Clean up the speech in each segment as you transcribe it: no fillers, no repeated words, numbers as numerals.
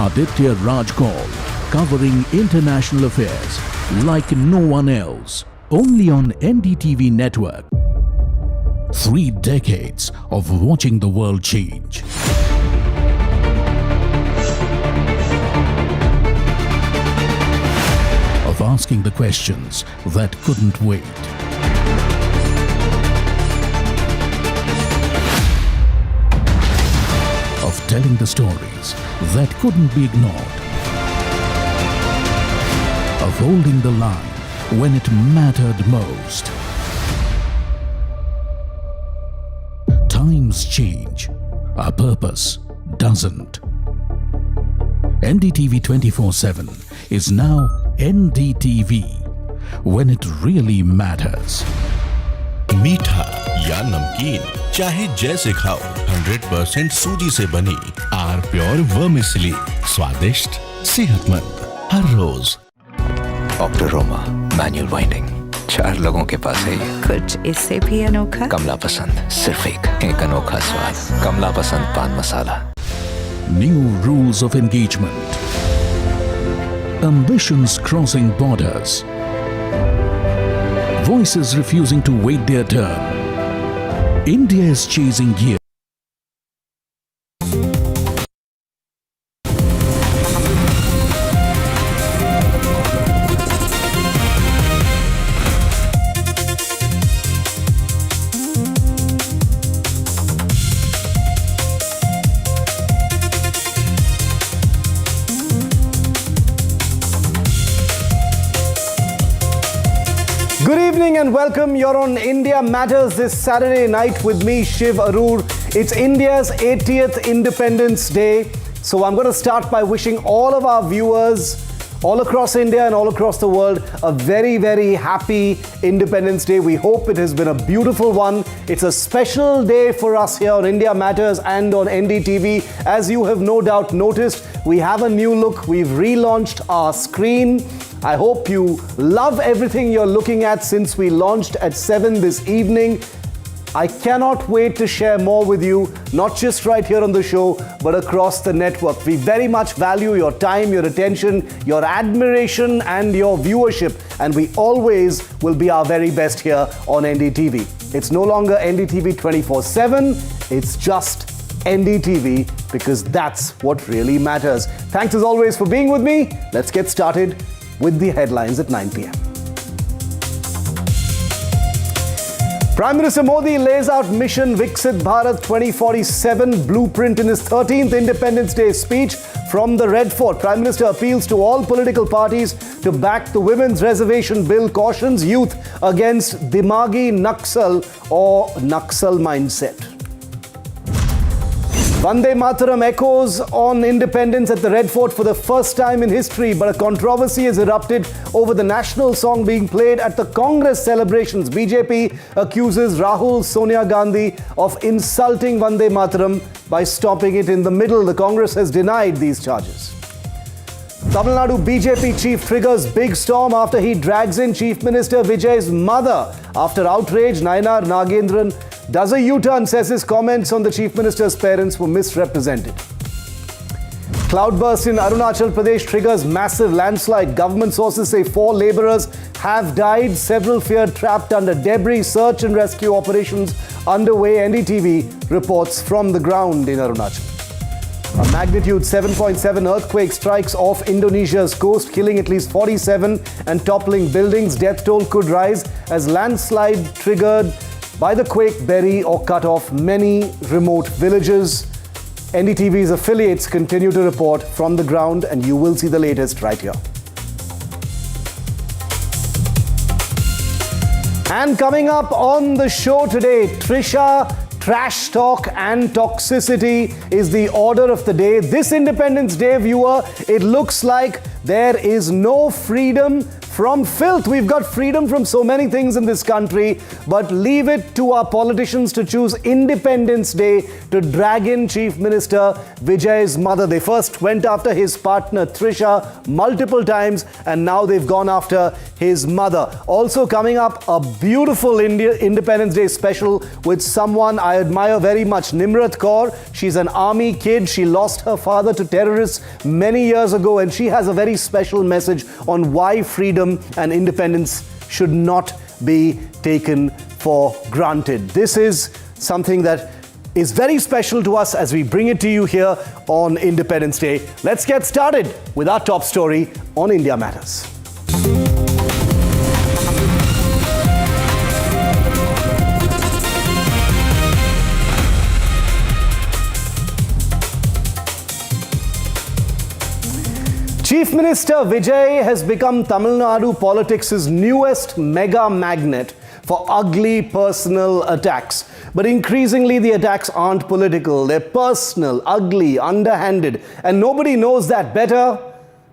Aditya Raj Kaul, covering international affairs like no one else. Only on NDTV network. 3 decades of watching the world change. Of asking the questions that couldn't wait. Of telling the stories that couldn't be ignored. Of holding the line when it mattered most. Times change, our purpose doesn't. NDTV 24/7 is now NDTV, when it really matters. मीठा या नमकीन, चाहे जैसे खाओ, 100% सूजी से बनी are pure vermicelli, स्वादिष्ट, सेहतमंद, हर रोज। ऑक्टोरोमा मैनुअल वाइंडिंग, 4 लोगों के पास है ये। कुछ इससे भी अनोखा। कमला पसंद, सिर्फ एक अनोखा स्वाद। कमला पसंद पान मसाला। New rules of engagement. Ambitions crossing borders. Voices refusing to wait their turn. India is chasing gears. Good evening and welcome. You're on India Matters this Saturday night with me, Shiv Arur. It's India's 80th Independence Day. So I'm going to start by wishing all of our viewers all across India and all across the world a very, very happy Independence Day. We hope it has been a beautiful one. It's a special day for us here on India Matters and on NDTV. As you have no doubt noticed, we have a new look. We've relaunched our screen. I hope you love everything you're looking at since we launched at 7 this evening. I cannot wait to share more with you, not just right here on the show, but across the network. We very much value your time, your attention, your admiration, and your viewership. And we always will be our very best here on NDTV. It's no longer NDTV 24/7, it's just NDTV, because that's what really matters. Thanks as always for being with me. Let's get started with the headlines at 9 p.m. Prime Minister Modi lays out Mission Viksit Bharat 2047 blueprint in his 13th Independence Day speech from the Red Fort. Prime Minister appeals to all political parties to back the Women's Reservation Bill, cautions youth against Dimagi Naxal or Naxal mindset. Vande Mataram echoes on independence at the Red Fort for the first time in history, but a controversy has erupted over the national song being played at the Congress celebrations. BJP accuses Rahul Sonia Gandhi of insulting Vande Mataram by stopping it in the middle. The Congress has denied these charges. Tamil Nadu BJP chief triggers big storm after he drags in Chief Minister Vijay's mother. After outrage, Nayanar Nagendran does a U-turn, says his comments on the Chief Minister's parents were misrepresented. Cloudburst in Arunachal Pradesh triggers massive landslide. Government sources say 4 labourers have died. Several feared trapped under debris. Search and rescue operations underway. NDTV reports from the ground in Arunachal. A magnitude 7.7 earthquake strikes off Indonesia's coast, killing at least 47 and toppling buildings. Death toll could rise as landslide triggered by the quake bury or cut off many remote villages. NDTV's affiliates continue to report from the ground, and you will see the latest right here. And coming up on the show today, Trisha, trash talk and toxicity is the order of the day. This Independence Day, viewer, it looks like there is no freedom from filth. We've got freedom from so many things in this country, but leave it to our politicians to choose Independence Day to drag in Chief Minister Vijay's mother. They first went after his partner Trisha multiple times, and now they've gone after his mother. Also coming up, a beautiful Independence Day special with someone I admire very much, Nimrat Kaur. She's an army kid. She lost her father to terrorists many years ago, and she has a very special message on why freedom and independence should not be taken for granted. This is something that is very special to us as we bring it to you here on Independence Day. Let's get started with our top story on India Matters. Chief Minister Vijay has become Tamil Nadu politics' newest mega magnet for ugly personal attacks. But increasingly, the attacks aren't political. They're personal, ugly, underhanded. And nobody knows that better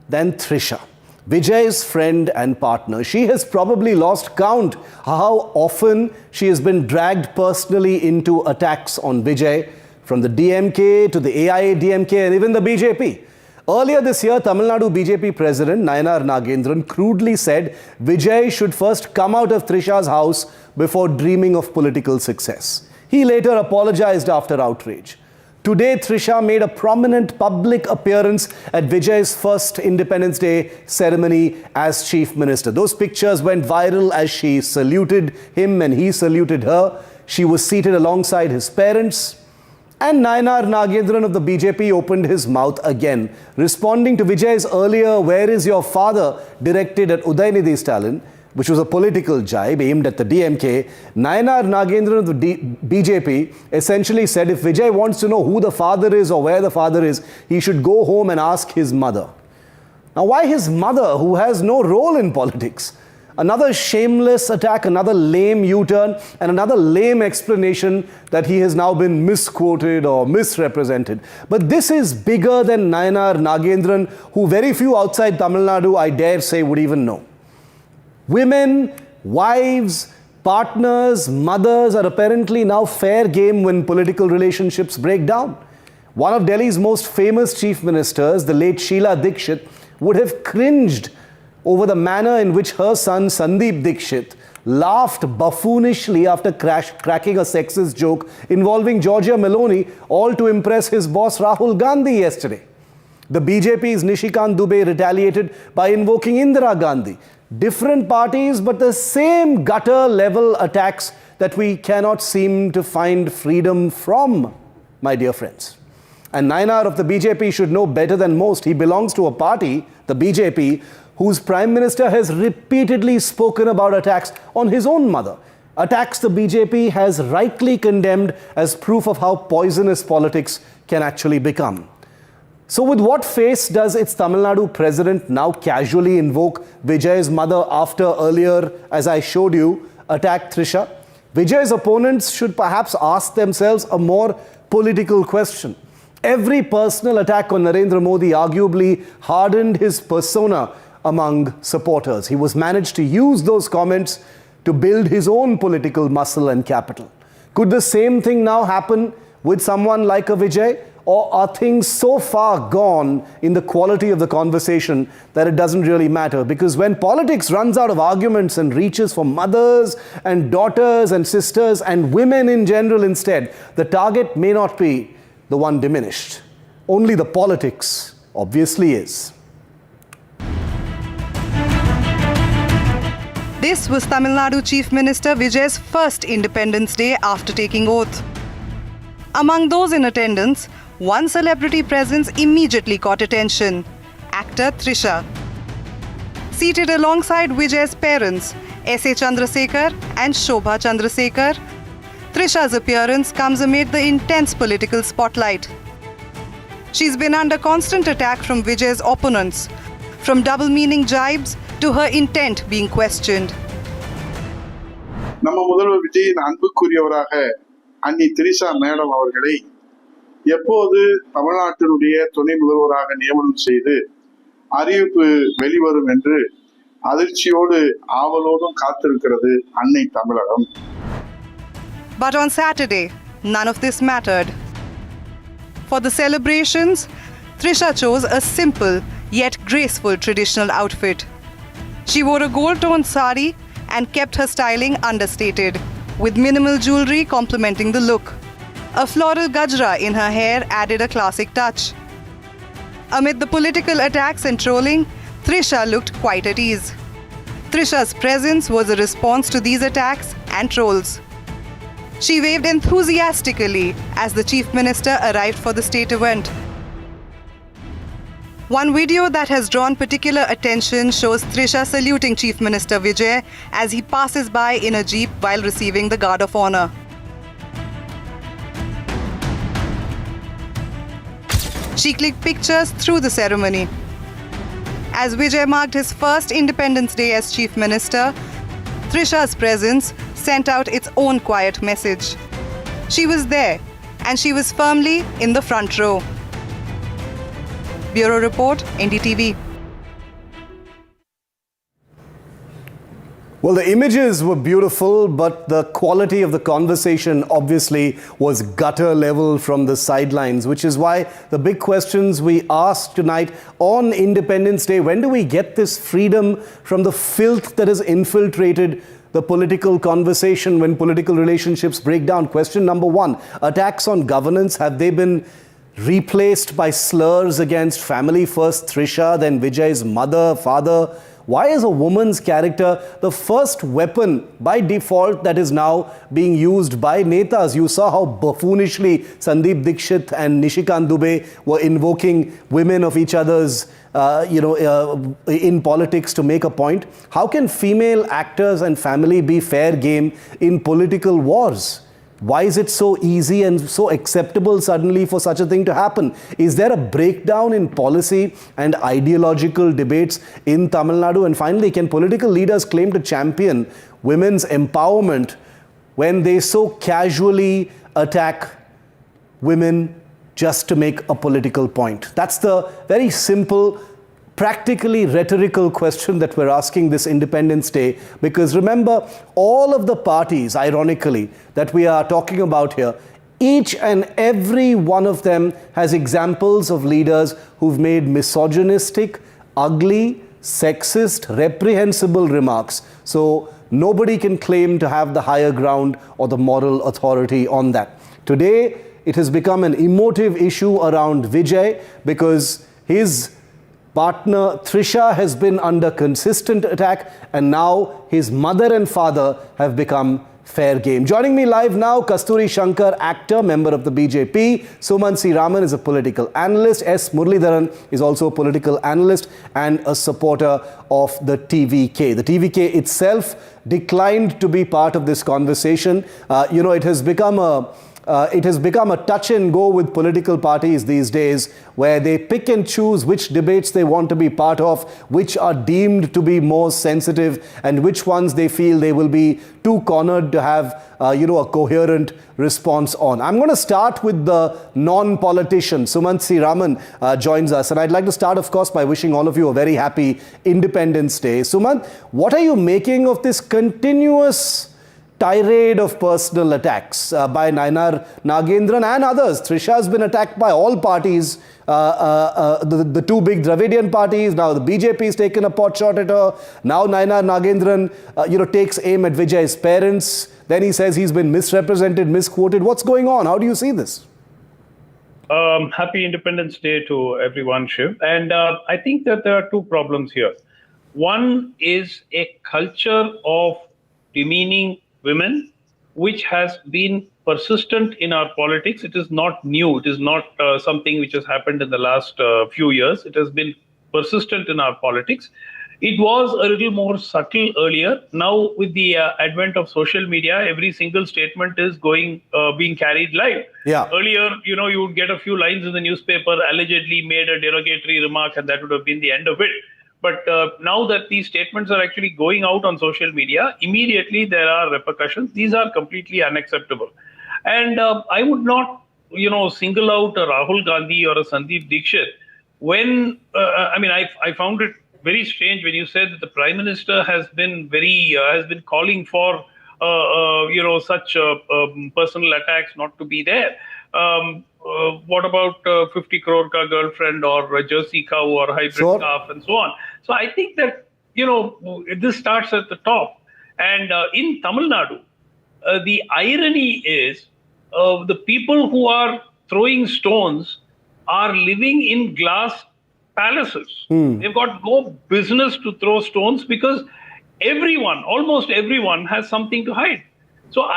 than Trisha, Vijay's friend and partner. She has probably lost count how often she has been dragged personally into attacks on Vijay, from the DMK to the AIADMK and even the BJP. Earlier this year, Tamil Nadu BJP President Nayanar Nagendran crudely said Vijay should first come out of Trisha's house before dreaming of political success. He later apologized after outrage. Today, Trisha made a prominent public appearance at Vijay's first Independence Day ceremony as Chief Minister. Those pictures went viral as she saluted him and he saluted her. She was seated alongside his parents. And Nayanar Nagendran of the BJP opened his mouth again, responding to Vijay's earlier "Where is your father?" directed at Udayanidhi Stalin, which was a political jibe aimed at the DMK. Nayanar Nagendran of the BJP essentially said if Vijay wants to know who the father is or where the father is, he should go home and ask his mother. Now, why his mother, who has no role in politics? Another shameless attack, another lame U-turn, and another lame explanation that he has now been misquoted or misrepresented. But this is bigger than Nayanar Nagendran, who very few outside Tamil Nadu, I dare say, would even know. Women, wives, partners, mothers are apparently now fair game when political relationships break down. One of Delhi's most famous chief ministers, the late Sheila Dikshit, would have cringed over the manner in which her son Sandeep Dikshit laughed buffoonishly after cracking a sexist joke involving Giorgia Meloni, all to impress his boss Rahul Gandhi yesterday. The BJP's Nishikant Dubey retaliated by invoking Indira Gandhi. Different parties, but the same gutter-level attacks that we cannot seem to find freedom from, my dear friends. And Nayanar of the BJP should know better than most. He belongs to a party, the BJP, whose Prime Minister has repeatedly spoken about attacks on his own mother. Attacks the BJP has rightly condemned as proof of how poisonous politics can actually become. So with what face does its Tamil Nadu president now casually invoke Vijay's mother after earlier, as I showed you, attacked Trisha? Vijay's opponents should perhaps ask themselves a more political question. Every personal attack on Narendra Modi arguably hardened his persona among supporters. He was managed to use those comments to build his own political muscle and capital. Could the same thing now happen with someone like a Vijay? Or are things so far gone in the quality of the conversation that it doesn't really matter? Because when politics runs out of arguments and reaches for mothers and daughters and sisters and women in general instead, the target may not be the one diminished. Only the politics obviously is. This was Tamil Nadu Chief Minister Vijay's first Independence Day after taking oath. Among those in attendance, one celebrity presence immediately caught attention: actor Trisha. Seated alongside Vijay's parents, S.A. Chandrasekhar and Shobha Chandrasekhar, Trisha's appearance comes amid the intense political spotlight. She's been under constant attack from Vijay's opponents, from double-meaning jibes to her intent being questioned. நம்ம முதல்வர் விஜயின் அன்புக்குரியவராக அன்னி Trisha madam அவர்களை எப்போது தமிழ்நாட்டினுடைய துணை முதல்வராக நியமனம் செய்து அறிவிப்பு வெளிவரும் என்று அதிர்ச்சியோடு ஆவலோடும் காத்திருக்கிறது அன்னை தமிழகம். But on Saturday, none of this mattered. For the celebrations, Trisha chose a simple yet graceful traditional outfit. She wore a gold-toned sari and kept her styling understated, with minimal jewelry complementing the look. A floral gajra in her hair added a classic touch. Amid the political attacks and trolling, Trisha looked quite at ease. Trisha's presence was a response to these attacks and trolls. She waved enthusiastically as the Chief Minister arrived for the state event. One video that has drawn particular attention shows Trisha saluting Chief Minister Vijay as he passes by in a jeep while receiving the Guard of Honor. She clicked pictures through the ceremony. As Vijay marked his first Independence Day as Chief Minister, Trisha's presence sent out its own quiet message. She was there, and she was firmly in the front row. Bureau Report, NDTV. Well, the images were beautiful, but the quality of the conversation obviously was gutter level from the sidelines, which is why the big questions we asked tonight on Independence Day: when do we get this freedom from the filth that has infiltrated the political conversation when political relationships break down? Question number one: attacks on governance, have they been replaced by slurs against family first Trisha, then Vijay's mother, father? Why is a woman's character the first weapon by default that is now being used by netas? You saw how buffoonishly Sandeep Dikshit and Nishikant Dubey were invoking women of each other's in politics to make a point. How can female actors and family be fair game in political wars? Why is it so easy and so acceptable suddenly for such a thing to happen? Is there a breakdown in policy and ideological debates in Tamil Nadu? And finally, can political leaders claim to champion women's empowerment when they so casually attack women just to make a political point? That's the very simple, practically rhetorical question that we're asking this Independence Day, because remember, all of the parties, ironically, that we are talking about here, each and every one of them has examples of leaders who've made misogynistic, ugly, sexist, reprehensible remarks. So nobody can claim to have the higher ground or the moral authority on that. Today, it has become an emotive issue around Vijay because his partner Trisha has been under consistent attack, and now his mother and father have become fair game. Joining me live now, Kasturi Shankar, actor, member of the BJP. Suman C. Raman is a political analyst. S. Muralidharan is also a political analyst and a supporter of the TVK. The TVK itself declined to be part of this conversation. It has become a touch and go with political parties these days, where they pick and choose which debates they want to be part of, which are deemed to be more sensitive, and which ones they feel they will be too cornered to have a coherent response on. I'm going to start with the non-politician. Sumant C. Raman joins us, and I'd like to start, of course, by wishing all of you a very happy Independence Day. Sumant, what are you making of this continuous tirade of personal attacks by Nayanar Nagendran and others? Trisha has been attacked by all parties, the two big Dravidian parties. Now the BJP has taken a pot shot at her. Now Nayanar Nagendran, takes aim at Vijay's parents. Then he says he's been misrepresented, misquoted. What's going on? How do you see this? Happy Independence Day to everyone, Shiv. And I think that there are two problems here. One is a culture of demeaning women, which has been persistent in our politics. It is not new. It is not something which has happened in the last few years. It has been persistent in our politics. It was a little more subtle earlier. Now, with the advent of social media, every single statement is being carried live. Yeah. Earlier, you would get a few lines in the newspaper, allegedly made a derogatory remark, and that would have been the end of it. But now that these statements are actually going out on social media, immediately there are repercussions. These are completely unacceptable. And I would not, single out a Rahul Gandhi or a Sandeep Dikshit when, I found it very strange when you said that the Prime Minister has been calling for such personal attacks not to be there. What about 50 crore ka girlfriend or a Jersey cow or hybrid calf and so on? So I think that, this starts at the top. And in Tamil Nadu, the irony is the people who are throwing stones are living in glass palaces. They've got no business to throw stones because almost everyone has something to hide. So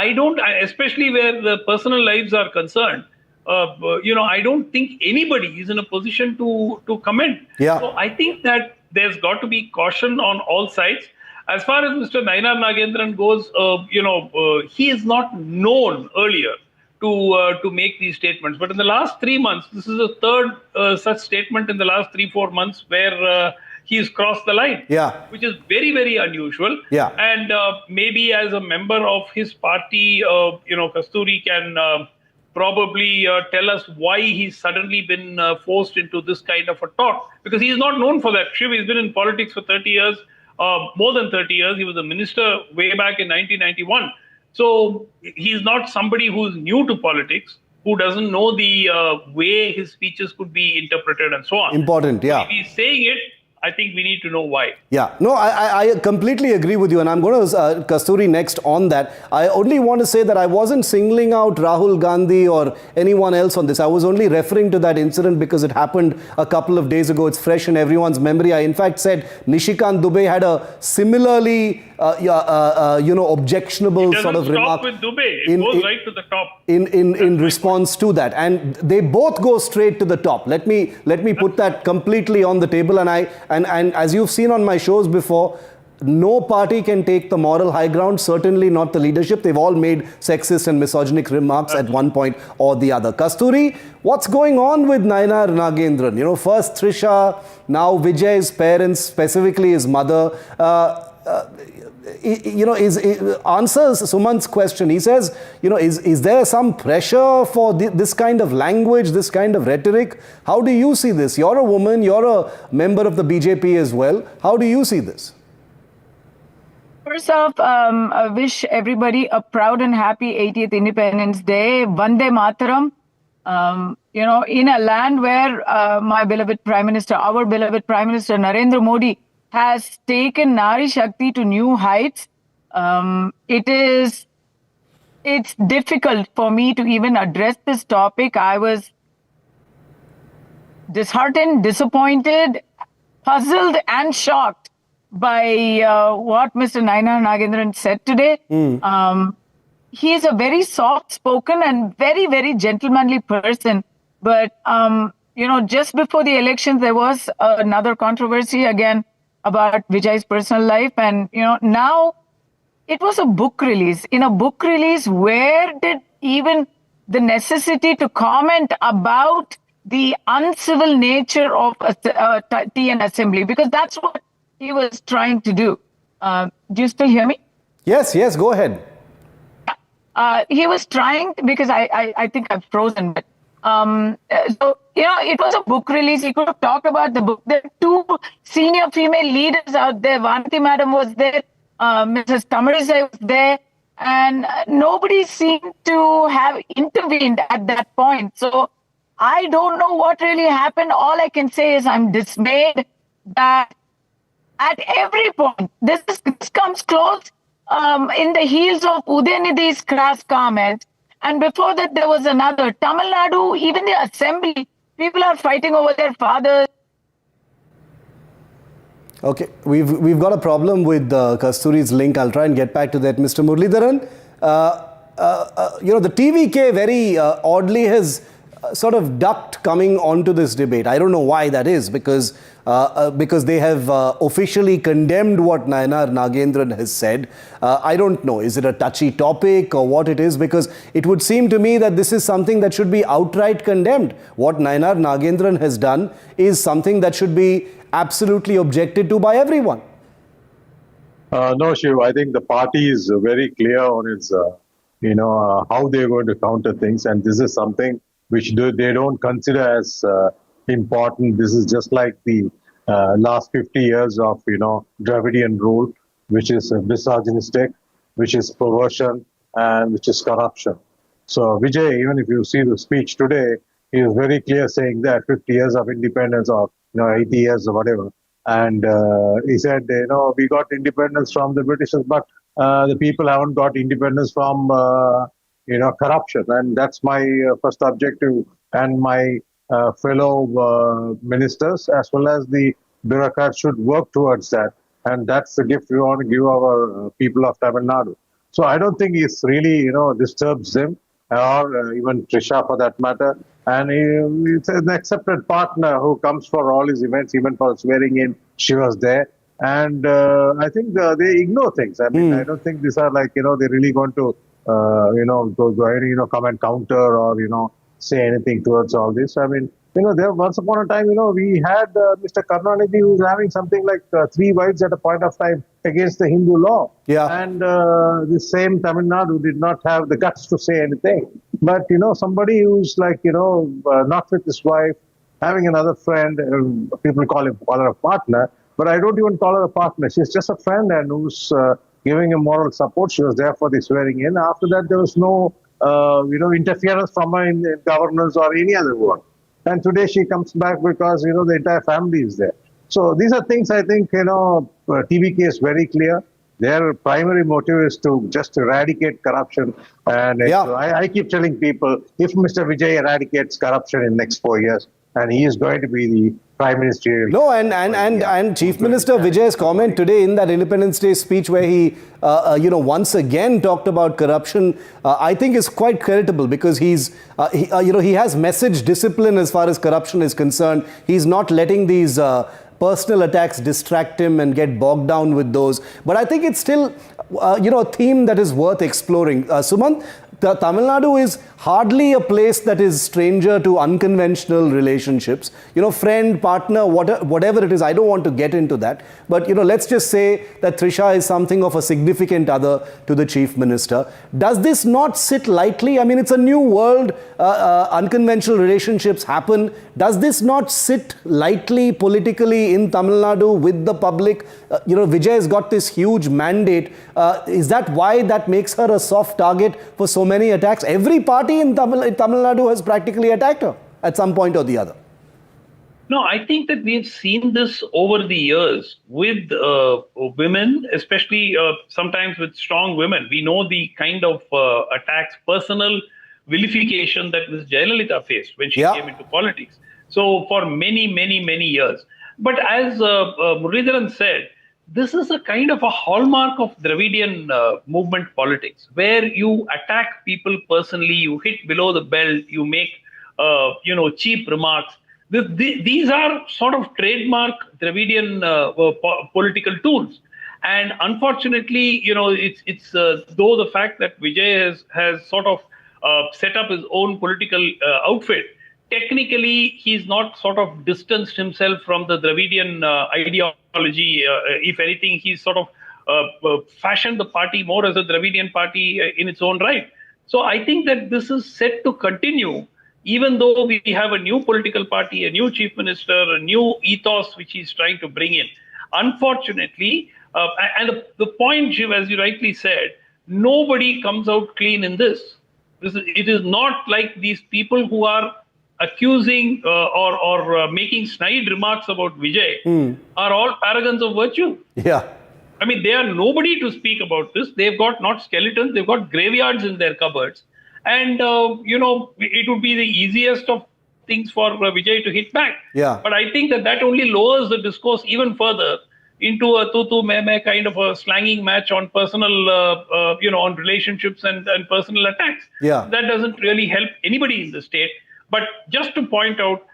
especially where the personal lives are concerned, I don't think anybody is in a position to comment. Yeah. So I think that there's got to be caution on all sides. As far as Mr. Nainar Nagendran goes, he is not known earlier to make these statements. But in the last 3 months, this is the third such statement in the last 3-4 months where he's crossed the line, which is very, very unusual. Yeah. And maybe as a member of his party, Kasturi can probably tell us why he's suddenly been forced into this kind of a talk. Because he's not known for that. Shiv, he's been in politics for 30 years, more than 30 years. He was a minister way back in 1991. So he's not somebody who's new to politics, who doesn't know the way his speeches could be interpreted and so on. Important, yeah. If he's saying it, I think we need to know why. Yeah, no, I completely agree with you, and I'm going to Kasturi next on that. I only want to say that I wasn't singling out Rahul Gandhi or anyone else on this. I was only referring to that incident because it happened a couple of days ago. It's fresh in everyone's memory. I in fact said Nishikant Dubey had a similarly objectionable sort of remark. It doesn't stop with Dubey. It goes right to the top. In response to that, and they both go straight to the top. Let me put that completely on the table. And as you've seen on my shows before, no party can take the moral high ground, certainly not the leadership. They've all made sexist and misogynic remarks at one point or the other. Kasturi, what's going on with Nainar Nagendran? First Trisha, now Vijay's parents, specifically his mother. Answers Sumant's question. He says, is there some pressure for this kind of language, this kind of rhetoric? How do you see this? You're a woman, you're a member of the BJP as well. How do you see this? First off, I wish everybody a proud and happy 80th Independence Day. Vande Mataram. In a land where our beloved Prime Minister Narendra Modi has taken Nari Shakti to new heights. It's difficult for me to even address this topic. I was disheartened, disappointed, puzzled and shocked by what Mr. Nainar Nagendran said today. He is a very soft-spoken and very, very gentlemanly person. But, just before the elections, there was another controversy again about Vijay's personal life. And, now it was a book release. In a book release, where did even the necessity to comment about the uncivil nature of TN Assembly? Because that's what he was trying to do. Do you still hear me? Yes, go ahead. He was trying, because I think I've frozen. But, it was a book release. He could have talked about the book. There are two senior female leaders out there. Vanti Madam was there. Mrs. Tamarisai was there. And nobody seemed to have intervened at that point. So I don't know what really happened. All I can say is I'm dismayed that at every point, this comes close in the heels of Udayanidhi's crass comment. And before that, there was another. Tamil Nadu, even the assembly, people are fighting over their fathers. Okay, we've got a problem with Kasturi's link. I'll try and get back to that. Mr. Muralidharan, the TVK very oddly has sort of ducked coming onto this debate. I don't know why that is, because they have officially condemned what Nainar Nagendran has said. I don't know, is it a touchy topic or what it is? Because it would seem to me that this is something that should be outright condemned. What Nainar Nagendran has done is something that should be absolutely objected to by everyone. No, Shiv, I think the party is very clear on its, how they're going to counter things. And this is something which they don't consider as important. This is just like the last 50 years of, Dravidian rule, which is misogynistic, which is perversion, and which is corruption. So Vijay, even if you see the speech today, he was very clear saying that 50 years of independence or 80 years or whatever. And he said, we got independence from the Britishers, but the people haven't got independence from, corruption. And that's my first objective. And my fellow ministers as well as the bureaucrats should work towards that. And that's the gift we want to give our people of Tamil Nadu. So I don't think it's really, disturbs them or even Trisha for that matter. And it's an accepted partner who comes for all his events, even for swearing in, she was there. And I think they ignore things. I mean, I don't think these are like, they're really going to, go ahead, come and counter or, say anything towards all this. I mean, there once upon a time, we had Mr. Karunanidhi who was having something like 3 wives at a point of time against the Hindu law. Yeah. And the same Tamil Nadu did not have the guts to say anything. But, somebody who's like, not with his wife, having another friend, people call her a partner, but I don't even call her a partner. She's just a friend and who's giving him moral support. She was there for the swearing in. After that, there was no, interference from her in governance or any other work. And today she comes back because, the entire family is there. So these are things I think, TVK is very clear. Their primary motive is to just eradicate corruption. And I keep telling people, if Mr. Vijay eradicates corruption in the next 4 years, and he is going to be the Prime Minister. No, and Chief Minister Vijay's comment today in that Independence Day speech where he, once again talked about corruption, I think is quite creditable because he has message discipline as far as corruption is concerned. He's not letting these personal attacks distract him and get bogged down with those. But I think it's still, a theme that is worth exploring. Sumant, Tamil Nadu is hardly a place that is stranger to unconventional relationships. Friend, partner, whatever it is, I don't want to get into that. But, let's just say that Trisha is something of a significant other to the Chief Minister. Does this not sit lightly? I mean, it's a new world. Unconventional relationships happen. Does this not sit lightly politically in Tamil Nadu with the public? Vijay has got this huge mandate. Is that why that makes her a soft target for so many attacks? Every party in Tamil Nadu has practically attacked her at some point or the other. No, I think that we've seen this over the years with women, especially sometimes with strong women. We know the kind of attacks, personal vilification that Ms. Jayalalitha faced when she came into politics. So for many, many, many years. But as Muralidharan said, this is a kind of a hallmark of Dravidian movement politics, where you attack people personally, you hit below the belt, you make, cheap remarks. These are sort of trademark Dravidian political tools. And unfortunately, it's though the fact that Vijay has sort of set up his own political outfit, technically, he's not sort of distanced himself from the Dravidian ideology. If anything, he's sort of fashioned the party more as a Dravidian party in its own right. So I think that this is set to continue, even though we have a new political party, a new chief minister, a new ethos which he's trying to bring in. Unfortunately, and the point, Shiv, as you rightly said, nobody comes out clean in this. It is not like these people who are accusing or making snide remarks about Vijay are all paragons of virtue. Yeah. I mean, they are nobody to speak about this. They've got not skeletons, they've got graveyards in their cupboards. And, it would be the easiest of things for Vijay to hit back. Yeah. But I think that only lowers the discourse even further into a tu-tu-me-me kind of a slanging match on personal, on relationships and personal attacks. Yeah. That doesn't really help anybody in the state. But just to point out,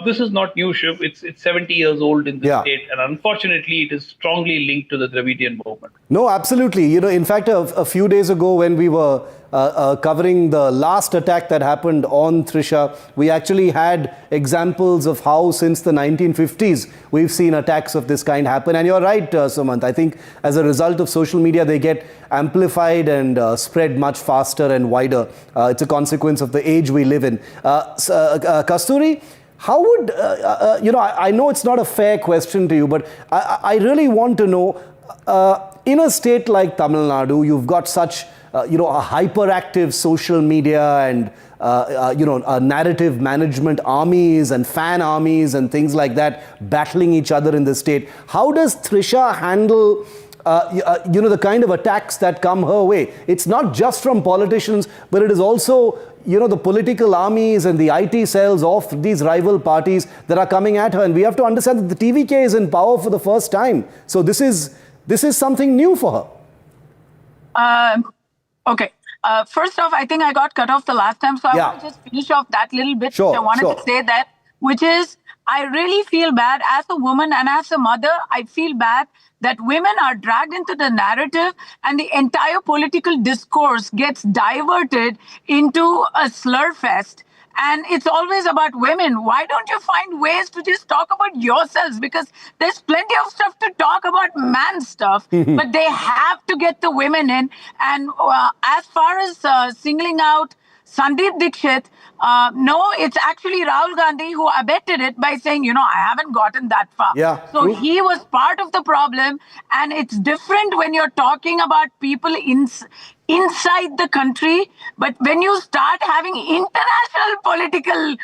this is not new, Shiv. It's 70 years old in the state. And unfortunately, it is strongly linked to the Dravidian movement. No, absolutely. In fact, a few days ago when we were covering the last attack that happened on Trisha, we actually had examples of how since the 1950s, we've seen attacks of this kind happen. And you're right, Sumant. I think as a result of social media, they get amplified and spread much faster and wider. It's a consequence of the age we live in. Kasturi, how would, I know it's not a fair question to you, but I really want to know, in a state like Tamil Nadu, you've got such, a hyperactive social media and, narrative management armies and fan armies and things like that battling each other in the state. How does Trisha handle the kind of attacks that come her way? It's not just from politicians, but it is also, the political armies and the IT cells of these rival parties that are coming at her. And we have to understand that the TVK is in power for the first time. So this is something new for her. Okay. First off, I think I got cut off the last time, so I want to just finish off that little bit. Sure, I wanted to say that, which is, I really feel bad as a woman and as a mother. I feel bad that women are dragged into the narrative and the entire political discourse gets diverted into a slur fest. And it's always about women. Why don't you find ways to just talk about yourselves? Because there's plenty of stuff to talk about man stuff, but they have to get the women in. And as far as singling out Sandeep Dixit, no, it's actually Rahul Gandhi who abetted it by saying, I haven't gotten that far. Yeah, so he was part of the problem. And it's different when you're talking about people inside the country. But when you start having international political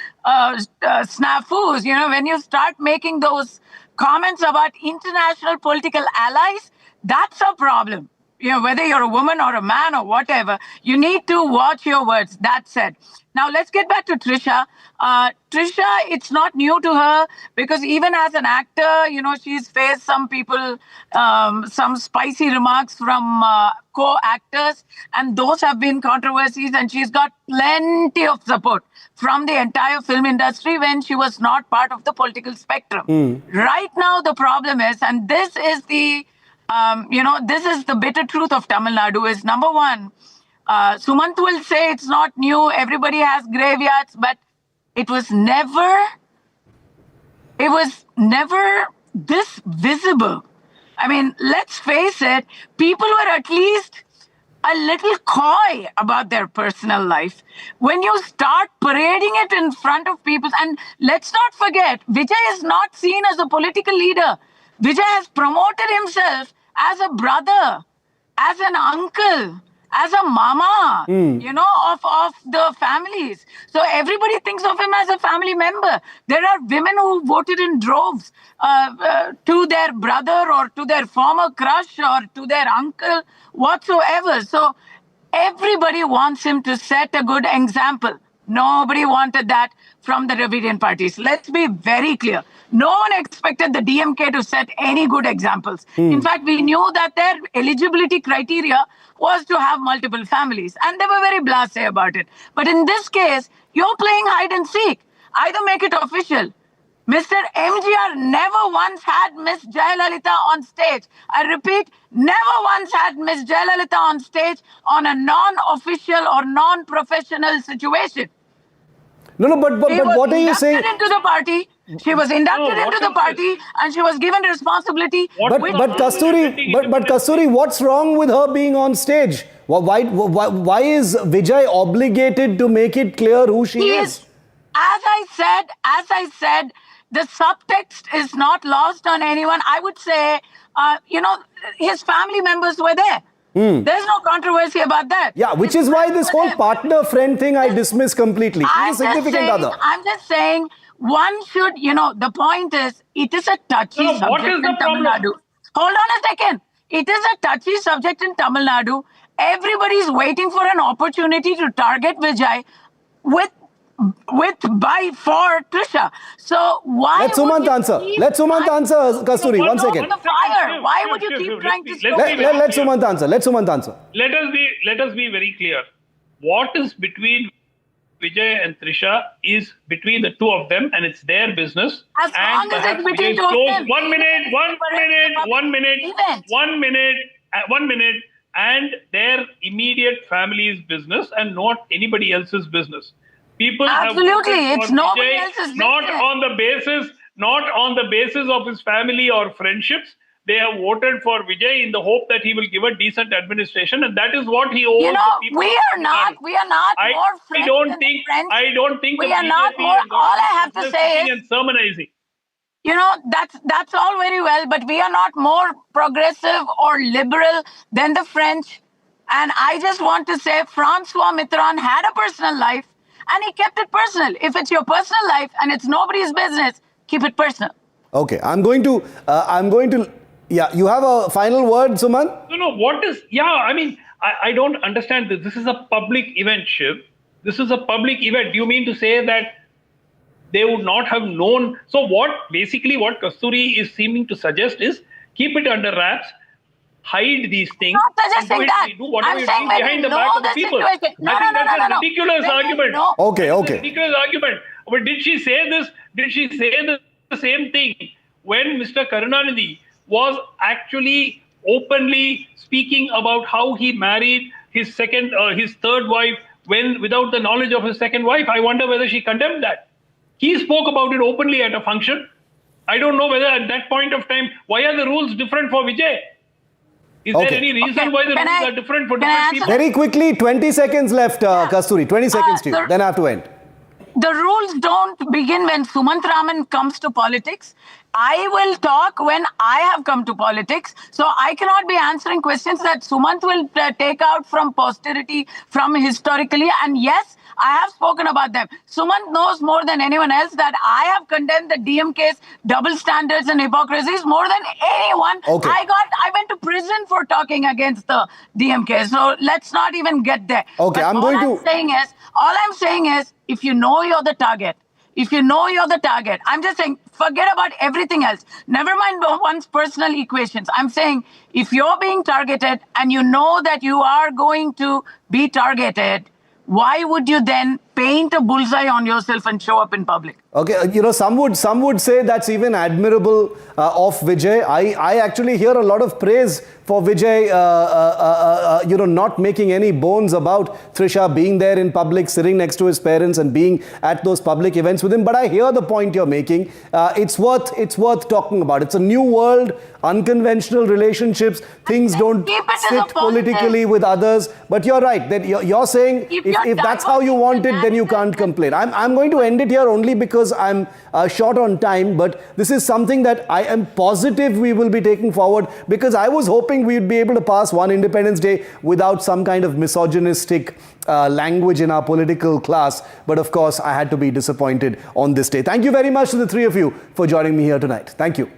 snafus, when you start making those comments about international political allies, that's a problem. Whether you're a woman or a man or whatever, you need to watch your words. That said, now let's get back to Trisha. Trisha, it's not new to her because even as an actor, she's faced some people, some spicy remarks from co-actors, and those have been controversies, and she's got plenty of support from the entire film industry when she was not part of the political spectrum. Right now, the problem is, and this is the this is the bitter truth of Tamil Nadu, is number one, Sumant will say it's not new, everybody has graveyards, but it was never this visible. I mean, let's face it, people were at least a little coy about their personal life. When you start parading it in front of people, and let's not forget, Vijay is not seen as a political leader. Vijay has promoted himself as a brother, as an uncle, as a mama, of the families. So everybody thinks of him as a family member. There are women who voted in droves to their brother or to their former crush or to their uncle, whatsoever. So everybody wants him to set a good example. Nobody wanted that from the Dravidian parties. Let's be very clear. No one expected the DMK to set any good examples. In fact, we knew that their eligibility criteria was to have multiple families, and they were very blasé about it. But in this case, you're playing hide and seek. Either make it official. Mr. MGR never once had Miss Jayalalitha on stage. I repeat, never once had Miss Jayalalitha on stage on a non-official or non-professional situation. No, but what are you saying? She was inducted into the party and she was given responsibility. But Kasturi, what's wrong with her being on stage? Why is Vijay obligated to make it clear who she is? As I said, the subtext is not lost on anyone. I would say, his family members were there. There's no controversy about that. Yeah, which is why this whole partner-friend thing I dismiss completely. She's a significant other. I'm just saying, one should, the point is, it is a touchy subject in Tamil Nadu. Hold on a second. It is a touchy subject in Tamil Nadu. Everybody's waiting for an opportunity to target Vijay for Trisha. So why Let Sumant answer. Let Sumant answer, Kasturi. 1 second. Why would you keep trying to stop it? Let Sumant answer. Let Sumant answer. Let us be very clear. What is between Vijay and Trisha is between the two of them, and it's their business. As long as it's between two of them. 1 minute, and their immediate family's business and not anybody else's business. People absolutely, it's nobody else's business. Not on the basis of his family or friendships, they have voted for Vijay in the hope that he will give a decent administration, and that is what he owes You the know, people. we are not more French than the French. I don't think We the are not BJP more. and All I have to business say sitting is, and sermonizing. you know, that's all very well, but we are not more progressive or liberal than the French. And I just want to say, Francois Mitterrand had a personal life, and he kept it personal. If it's your personal life and it's nobody's business, keep it personal. Okay, I'm going to, yeah, you have a final word, Suman? No, what is, I mean, I don't understand this. This is a public event, Shiv. This is a public event. Do you mean to say that they would not have known? So what Kasturi is seeming to suggest is keep it under wraps, hide these things. Not suggesting that. Do whatever I'm you saying do behind the back of the people. situation. No, I think that's a no. ridiculous argument. No. Okay. That's a ridiculous argument. But did she say this? Did she say the same thing when Mr. Karunanidhi was actually openly speaking about how he married his third wife without the knowledge of his second wife? I wonder whether she condemned that. He spoke about it openly at a function. I don't know whether at that point of time, why are the rules different for Vijay? Is there any reason why the rules are different for different people? Very quickly, 20 seconds left, Kasturi. 20 seconds to you. Then I have to end. The rules don't begin when Sumant Raman comes to politics. I will talk when I have come to politics. So I cannot be answering questions that Sumant will take out from posterity, from historically. And yes, I have spoken about them. Sumant knows more than anyone else that I have condemned the DMK's double standards and hypocrisies more than anyone. Okay. I went to prison for talking against the DMK. So let's not even get there. Okay, But all I'm saying is, if you know you're the target, I'm just saying, forget about everything else. Never mind one's personal equations. I'm saying, if you're being targeted and you know that you are going to be targeted, why would you then paint a bullseye on yourself and show up in public? Okay, some would say that's even admirable of Vijay. I actually hear a lot of praise for Vijay, not making any bones about Trisha being there in public, sitting next to his parents and being at those public events with him. But I hear the point you're making. It's worth talking about. It's a new world, unconventional relationships. Things don't sit politically with others. But you're right. That you're saying if that's how you want it, then you can't complain. I'm going to end it here only because I'm short on time, but this is something that I am positive we will be taking forward, because I was hoping we'd be able to pass one Independence Day without some kind of misogynistic language in our political class. But of course, I had to be disappointed on this day. Thank you very much to the three of you for joining me here tonight. Thank you.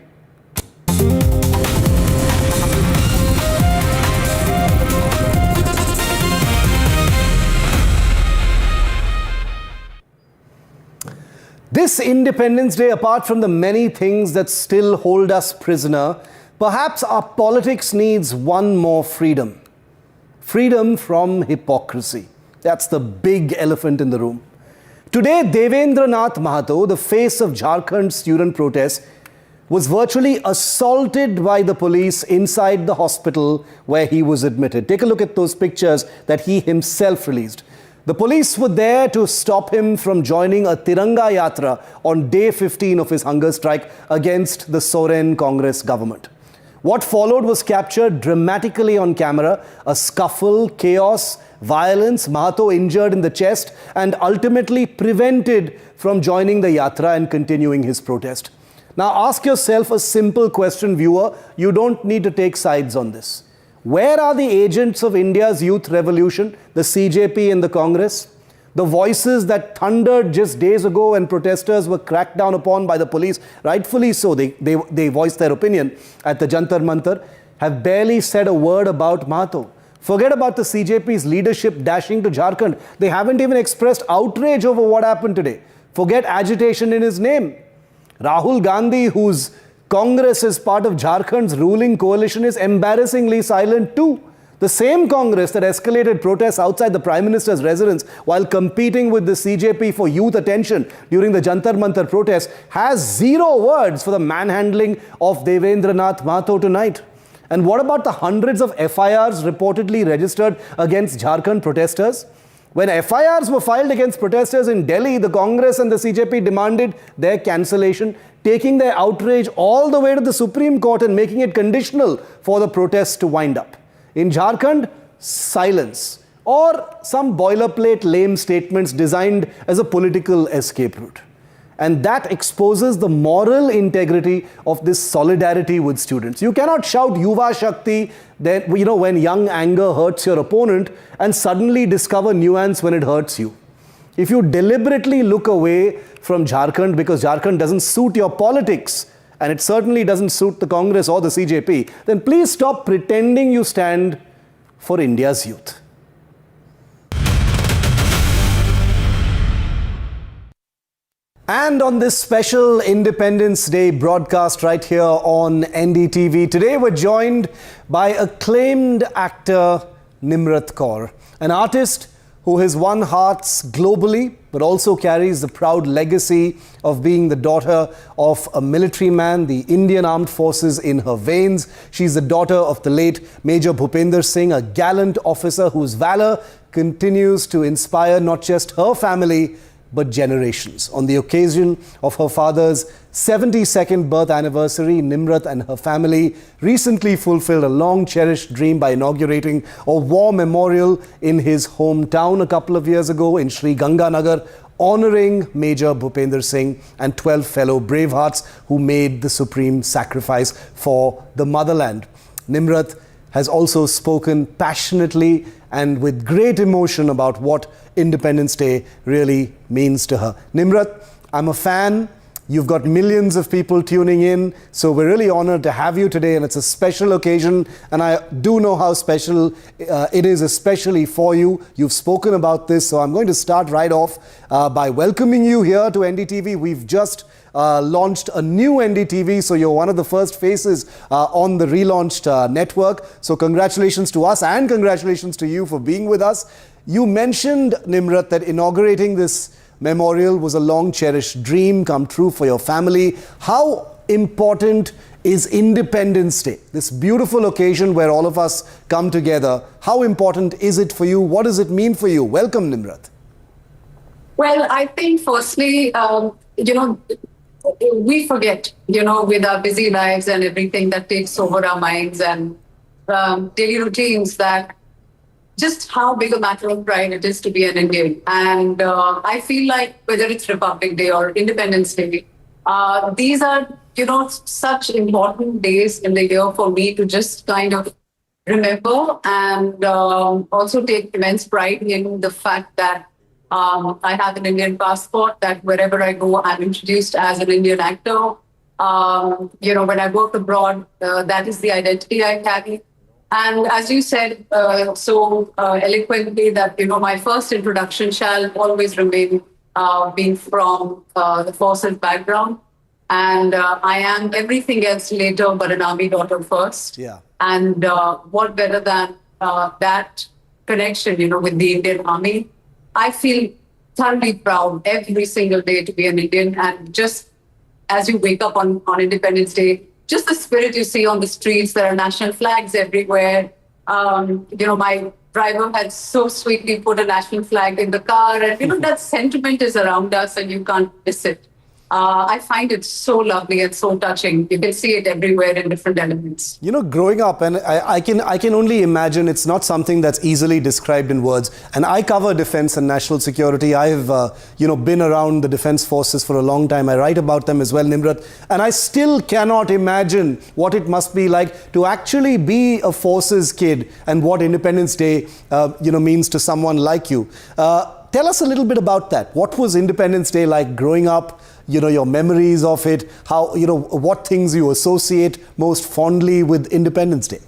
This Independence Day, apart from the many things that still hold us prisoner, perhaps our politics needs one more freedom. Freedom from hypocrisy. That's the big elephant in the room. Today, Devendranath Mahato, the face of Jharkhand student protests, was virtually assaulted by the police inside the hospital where he was admitted. Take a look at those pictures that he himself released. The police were there to stop him from joining a Tiranga Yatra on day 15 of his hunger strike against the Soren Congress government. What followed was captured dramatically on camera: a scuffle, chaos, violence, Mahato injured in the chest and ultimately prevented from joining the Yatra and continuing his protest. Now ask yourself a simple question, viewer. You don't need to take sides on this. Where are the agents of India's youth revolution, the CJP and the Congress? The voices that thundered just days ago when protesters were cracked down upon by the police, rightfully so, they voiced their opinion at the Jantar Mantar, have barely said a word about Mahato. Forget about the CJP's leadership dashing to Jharkhand. They haven't even expressed outrage over what happened today. Forget agitation in his name. Rahul Gandhi, whose Congress is part of Jharkhand's ruling coalition, is embarrassingly silent too. The same Congress that escalated protests outside the Prime Minister's residence while competing with the CJP for youth attention during the Jantar Mantar protests has zero words for the manhandling of Devendranath Mahato tonight. And what about the hundreds of FIRs reportedly registered against Jharkhand protesters? When FIRs were filed against protesters in Delhi, the Congress and the CJP demanded their cancellation, taking their outrage all the way to the Supreme Court and making it conditional for the protests to wind up. In Jharkhand, silence, or some boilerplate lame statements designed as a political escape route. And that exposes the moral integrity of this solidarity with students. You cannot shout Yuva Shakti then, when young anger hurts your opponent and suddenly discover nuance when it hurts you. If you deliberately look away from Jharkhand because Jharkhand doesn't suit your politics, and it certainly doesn't suit the Congress or the CJP, then please stop pretending you stand for India's youth. And on this special Independence Day broadcast right here on NDTV, today we're joined by acclaimed actor Nimrat Kaur, an artist who has won hearts globally, but also carries the proud legacy of being the daughter of a military man, the Indian Armed Forces in her veins. She's the daughter of the late Major Bhupender Singh, a gallant officer whose valor continues to inspire not just her family, but generations. On the occasion of her father's 72nd birth anniversary, Nimrat and her family recently fulfilled a long-cherished dream by inaugurating a war memorial in his hometown a couple of years ago in Sri Ganganagar, honoring Major Bhupender Singh and 12 fellow bravehearts who made the supreme sacrifice for the motherland. Nimrat has also spoken passionately and with great emotion about what Independence Day really means to her. Nimrat, I'm a fan. You've got millions of people tuning in, so we're really honored to have you today, and it's a special occasion, and I do know how special it is, especially for you. You've spoken about this, so I'm going to start right off by welcoming you here to NDTV. We've just launched a new NDTV, so you're one of the first faces on the relaunched network. So congratulations to us and congratulations to you for being with us. You mentioned, Nimrat, that inaugurating this memorial was a long-cherished dream come true for your family. How important is Independence Day, this beautiful occasion where all of us come together? How important is it for you? What does it mean for you? Welcome, Nimrat. Well, I think firstly, we forget, with our busy lives and everything that takes over our minds and daily routines, that just how big a matter of pride it is to be an Indian. And I feel like whether it's Republic Day or Independence Day, these are, such important days in the year for me to just kind of remember and also take immense pride in the fact that I have an Indian passport, that wherever I go, I'm introduced as an Indian actor. When I work abroad, that is the identity I carry. And as you said so eloquently, that, my first introduction shall always remain being from the forces background. And I am everything else later, but an army daughter first. Yeah. And what better than that connection, with the Indian Army? I feel thoroughly proud every single day to be an Indian. And just as you wake up on Independence Day, just the spirit you see on the streets, there are national flags everywhere. My driver had so sweetly put a national flag in the car, and that sentiment is around us and you can't miss it. I find it so lovely and so touching. You can see it everywhere in different elements. Growing up, and I can only imagine, it's not something that's easily described in words. And I cover defense and national security. I've been around the defense forces for a long time. I write about them as well, Nimrat. And I still cannot imagine what it must be like to actually be a forces kid and what Independence Day means to someone like you. Tell us a little bit about that. What was Independence Day like growing up? Your memories of it, how, what things you associate most fondly with Independence Day?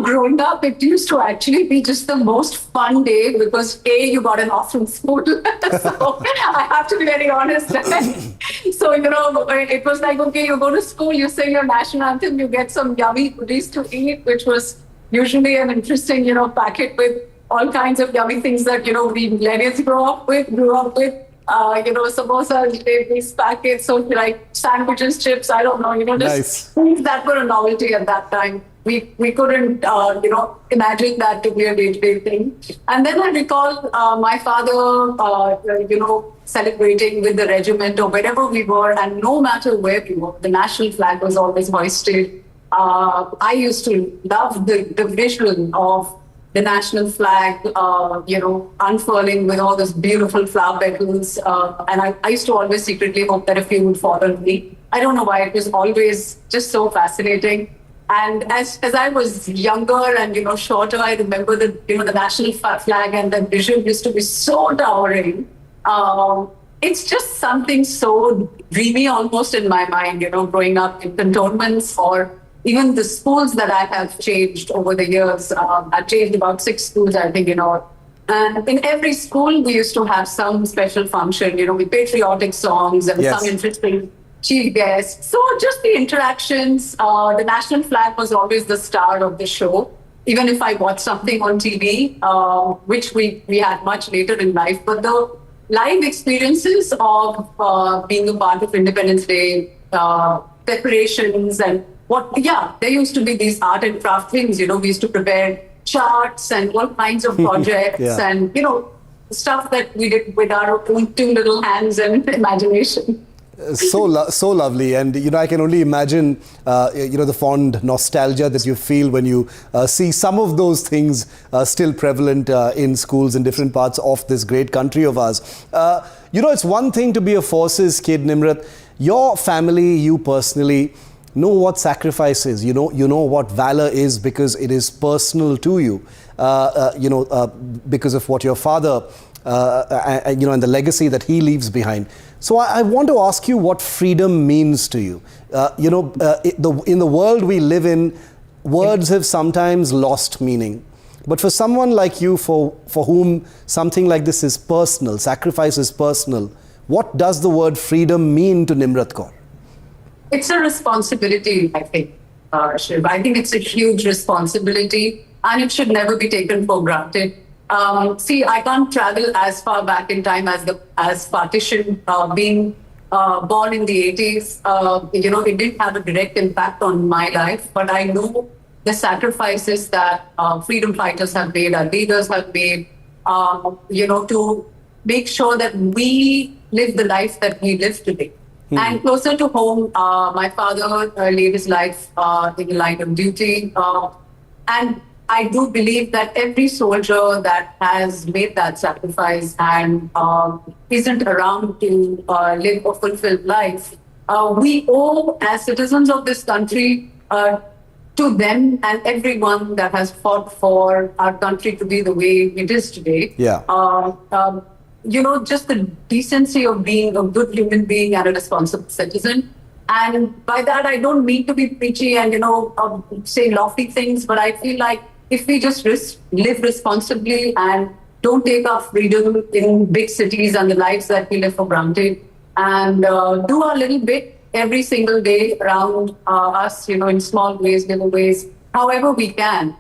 Growing up, it used to actually be just the most fun day because you got an off from school. So I have to be very honest. So, it was like, okay, you go to school, you sing your national anthem, you get some yummy goodies to eat, which was usually an interesting, packet with all kinds of yummy things that, we millennials grew up with. samosas, jalebis, packets, so like sandwiches, chips, I don't know, Nice. things that were a novelty at that time. We couldn't, imagine that to be a day-to-day thing. And then I recall my father, celebrating with the regiment or wherever we were, and no matter where we were, the national flag was always hoisted. I used to love the visual of the national flag, unfurling with all those beautiful flower petals. And I used to always secretly hope that a few would fall on me. I don't know why, it was always just so fascinating. And as I was younger and, shorter, I remember the national flag and the vision used to be so towering. It's just something so dreamy almost in my mind, growing up in cantonments or even the schools that I have changed over the years. I've changed about 6 schools, I think, And in every school, we used to have some special function, with patriotic songs and some interesting chief guests. So just the interactions, the national flag was always the star of the show. Even if I watched something on TV, which we had much later in life, but the live experiences of being a part of Independence Day, preparations and there used to be these art and craft things, we used to prepare charts and all kinds of projects and, stuff that we did with our own 2 little hands and imagination. So lovely, and I can only imagine the fond nostalgia that you feel when you see some of those things still prevalent in schools in different parts of this great country of ours. It's one thing to be a forces kid, Nimrat. Your family, you personally, know what sacrifice is. You know what valor is because it is personal to you. Because of what your father and the legacy that he leaves behind. So I want to ask you what freedom means to you. In the world we live in, words have sometimes lost meaning. But for someone like you, for whom something like this is personal, sacrifice is personal, what does the word freedom mean to Nimrat Kaur? It's a responsibility, I think, Shiv. I think it's a huge responsibility and it should never be taken for granted. I can't travel as far back in time as partition, being born in the 80s. It didn't have a direct impact on my life, but I know the sacrifices that freedom fighters have made, our leaders have made, to make sure that we live the life that we live today. And closer to home, my father laid his life in the line of duty. And I do believe that every soldier that has made that sacrifice and isn't around to live a fulfilled life, we owe, as citizens of this country, to them and everyone that has fought for our country to be the way it is today. Just the decency of being a good human being and a responsible citizen. And by that, I don't mean to be preachy and, say lofty things, but I feel like if we just live responsibly and don't take our freedom in big cities and the lives that we live for granted and do our little bit every single day around us, in small ways, little ways, however we can.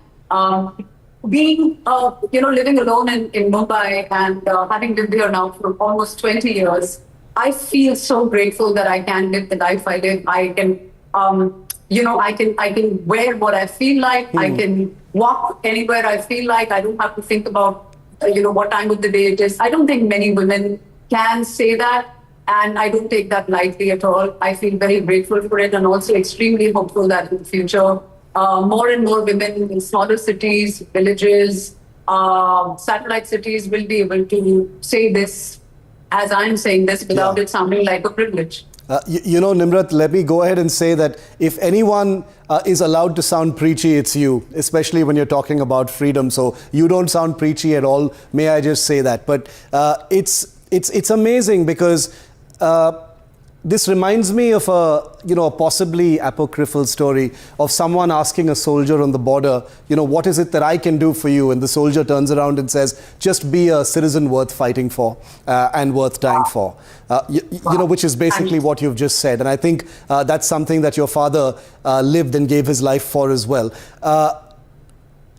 Living alone in Mumbai and having lived here now for almost 20 years, I feel so grateful that I can live the life I live. I can, I can wear what I feel like. I can walk anywhere I feel like. I don't have to think about, what time of the day it is. I don't think many women can say that. And I don't take that lightly at all. I feel very grateful for it and also extremely hopeful that in the future, more and more women in smaller cities, villages, satellite cities will be able to say this as I'm saying this without it sounding like a privilege. Nimrat, let me go ahead and say that if anyone is allowed to sound preachy, it's you, especially when you're talking about freedom. So you don't sound preachy at all. May I just say that? But it's amazing because this reminds me of a possibly apocryphal story of someone asking a soldier on the border, what is it that I can do for you? And the soldier turns around and says, just be a citizen worth fighting for and worth dying for. Which is basically what you've just said. And I think that's something that your father lived and gave his life for as well.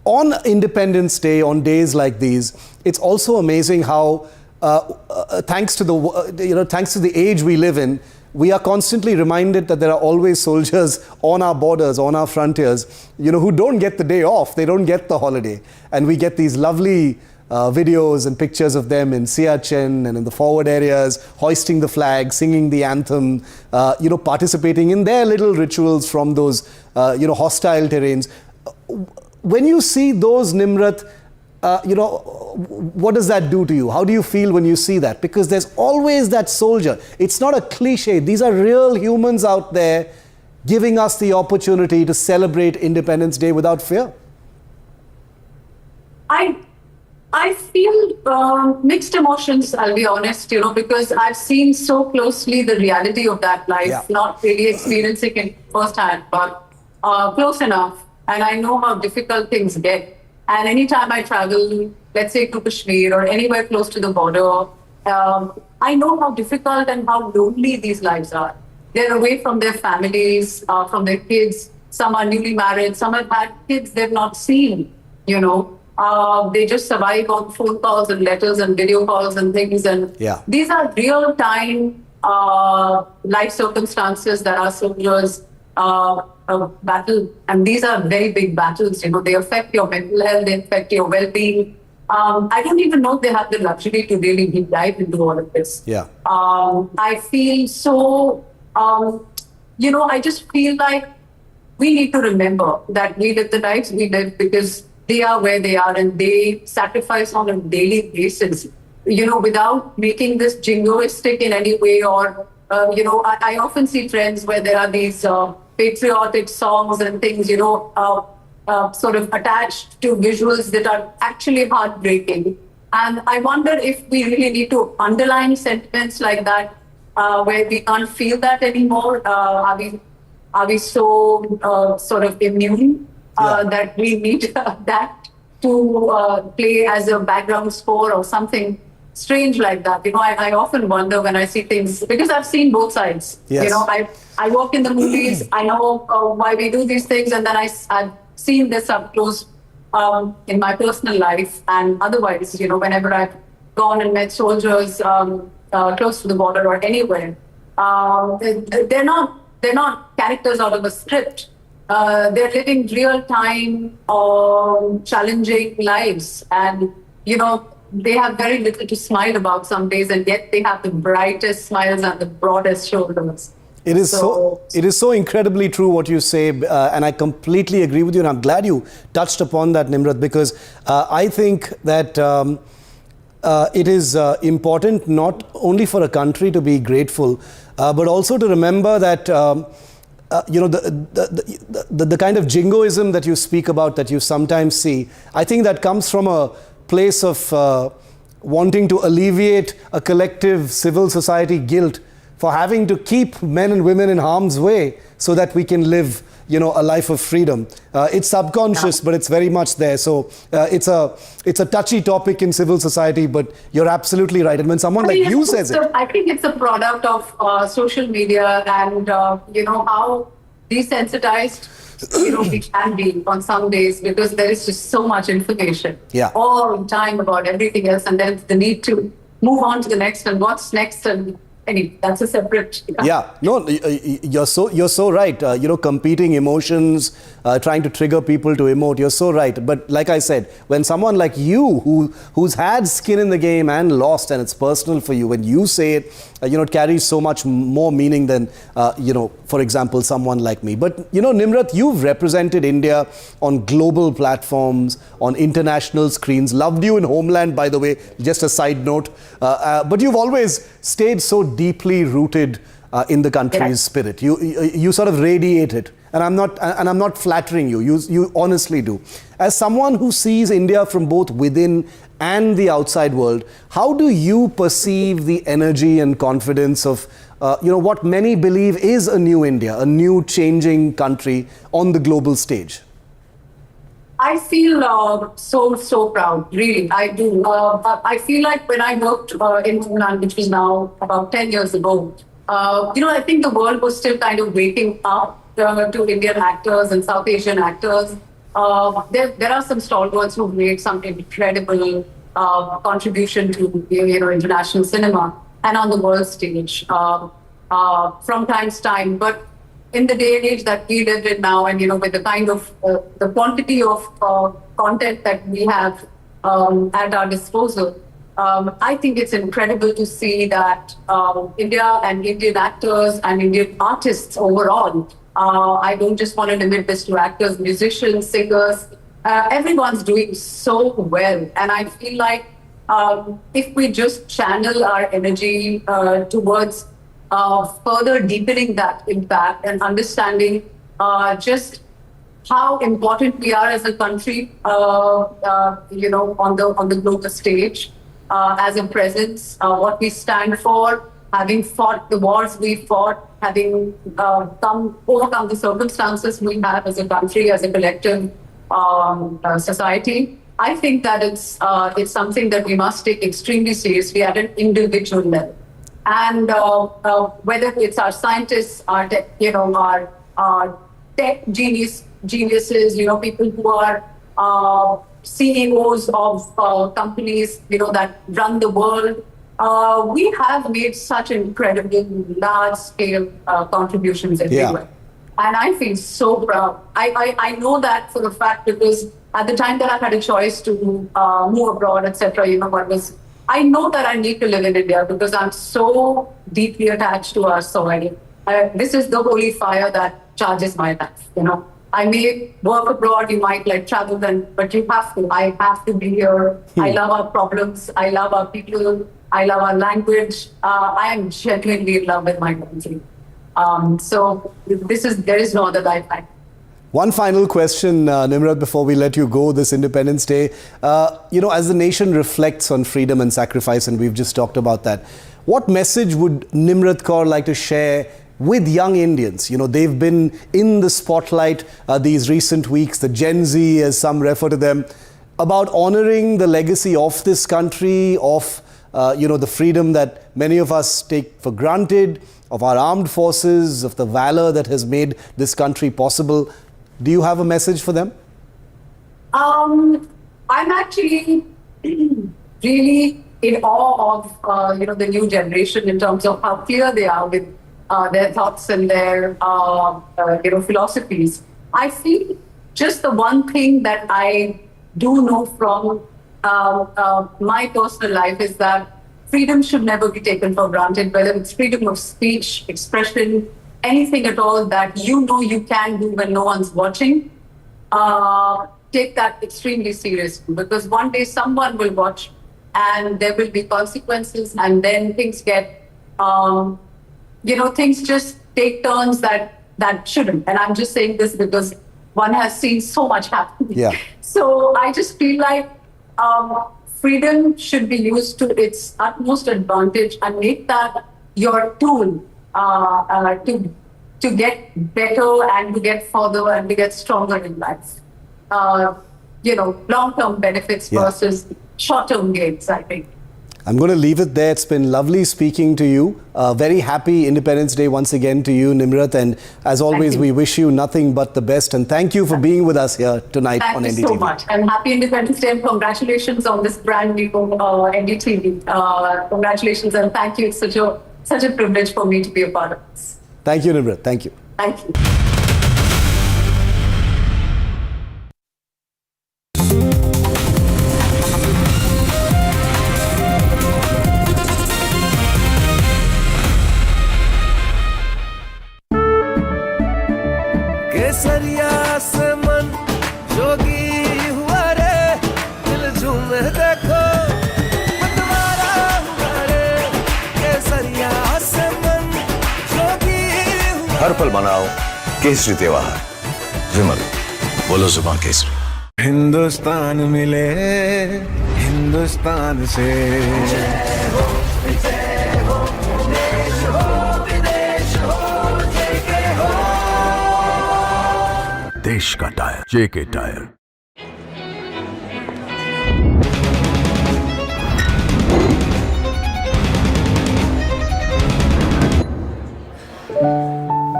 On Independence Day, on days like these, it's also amazing how thanks to the age we live in, we are constantly reminded that there are always soldiers on our borders, on our frontiers, who don't get the day off. They don't get the holiday. And we get these lovely videos and pictures of them in Siachen and in the forward areas, hoisting the flag, singing the anthem, participating in their little rituals from those, hostile terrains. When you see those, Nimrat, what does that do to you? How do you feel when you see that? Because there's always that soldier. It's not a cliche. These are real humans out there giving us the opportunity to celebrate Independence Day without fear. I feel mixed emotions, I'll be honest, because I've seen so closely the reality of that life, not really experiencing it firsthand, but close enough. And I know how difficult things get. And anytime I travel, let's say to Kashmir or anywhere close to the border, I know how difficult and how lonely these lives are. They're away from their families, from their kids. Some are newly married. Some have had kids they've not seen, They just survive on phone calls and letters and video calls and things. And these are real-time life circumstances that our soldiers battle. And these are very big battles. They affect your mental health. They affect your well-being. I don't even know if they have the luxury to really deep dive into all of this. I feel so, I just feel like we need to remember that we live the lives we live because they are where they are and they sacrifice on a daily basis, without making this jingoistic in any way or, I often see trends where there are these patriotic songs and things, sort of attached to visuals that are actually heartbreaking. And I wonder if we really need to underline sentiments like that, where we can't feel that anymore. Are we so sort of immune that we need that to play as a background score or something strange like that? I often wonder when I see things, because I've seen both sides. Yes. I work in the movies, I know why we do these things, and then I've seen this up close in my personal life and otherwise, whenever I've gone and met soldiers close to the border or anywhere. They're not characters out of a script. They're living real-time, challenging lives. And, they have very little to smile about some days, and yet they have the brightest smiles and the broadest shoulders. It is so incredibly true what you say, and I completely agree with you, and I'm glad you touched upon that, Nimrat, because I think that it is important not only for a country to be grateful, but also to remember that the kind of jingoism that you speak about, that you sometimes see, I think that comes from a place of wanting to alleviate a collective civil society guilt for having to keep men and women in harm's way so that we can live, a life of freedom. It's subconscious, but it's very much there. So it's a touchy topic in civil society, but you're absolutely right. And when someone like you says it, I think it's a product of social media and how desensitized we can be on some days, because there is just so much information all the time about everything else, and then the need to move on to the next and what's next, and anyway, that's a separate. You're so right. Competing emotions, trying to trigger people to emote. You're so right. But like I said, when someone like you, who's had skin in the game and lost, and it's personal for you, when you say it, it carries so much more meaning than, for example, someone like me. But, Nimrat, you've represented India on global platforms, on international screens. Loved you in Homeland, by the way, just a side note. But you've always stayed so deeply rooted in the country's spirit. You sort of radiate it. And I'm not flattering you. You honestly do. As someone who sees India from both within and the outside world, how do you perceive the energy and confidence of what many believe is a new India, a new changing country on the global stage? I feel so proud, really. I do. I feel like when I worked in Homeland, which was now about 10 years ago, I think the world was still kind of waking up to Indian actors and South Asian actors. There are some stalwarts who've made some incredible contribution to international cinema and on the world stage from time to time. But in the day and age that we live in now, and with the kind of the quantity of content that we have at our disposal, I think it's incredible to see that India and Indian actors and Indian artists overall, I don't just want to limit this to actors, musicians, singers, everyone's doing so well. And I feel like if we just channel our energy towards further deepening that impact and understanding just how important we are as a country, on the global stage, as a presence, what we stand for, having fought the wars we fought, having overcome the circumstances we have as a country, as a collective society. I think that it's something that we must take extremely seriously at an individual level. And whether it's our scientists, our tech geniuses, people who are CEOs of companies, that run the world, we have made such incredible, large-scale contributions everywhere. And I feel so proud. I know that for a fact because at the time that I had a choice to move abroad, etc., I know that I need to live in India because I'm so deeply attached to our soil. This is the holy fire that charges my life. I may work abroad, you might travel, but you have to. I have to be here. I love our problems. I love our people. I love our language. I am genuinely in love with my country. So there is no other life like. One final question, Nimrat, before we let you go this Independence Day. As the nation reflects on freedom and sacrifice, and we've just talked about that, what message would Nimrat Kaur like to share with young Indians? They've been in the spotlight these recent weeks, the Gen Z, as some refer to them, about honoring the legacy of this country, of the freedom that many of us take for granted, of our armed forces, of the valor that has made this country possible. Do you have a message for them? I'm actually really in awe of the new generation in terms of how clear they are with their thoughts and their philosophies. I feel just the one thing that I do know from my personal life is that freedom should never be taken for granted, whether it's freedom of speech, expression, anything at all that you can do when no one's watching. Take that extremely seriously because one day someone will watch and there will be consequences, and then things get, things just take turns that shouldn't. And I'm just saying this because one has seen so much happen. Yeah. So I just feel like freedom should be used to its utmost advantage and make that your tool to get better and to get further and to get stronger in life. Long-term benefits versus short-term gains, I think. I'm going to leave it there. It's been lovely speaking to you. Very happy Independence Day once again to you, Nimrat. And as always, we wish you nothing but the best. And thank you for being with us here tonight on NDTV. Thank you so much. And happy Independence Day and congratulations on this brand new NDTV. Congratulations and thank you. It's such a privilege for me to be a part of this. Thank you, Nimrat. Thank you. Thank you. केसरिया से मन जोगी हुआ रे दिल झूमे देखो मतवारा हुआ रे केसरिया से मन जोगी हुआ हर पल मनाओ केसरी त्योहार विमल बोलो जुबान केसरी हिंदुस्तान मिले हिंदुस्तान से देश का tyre JK tyre.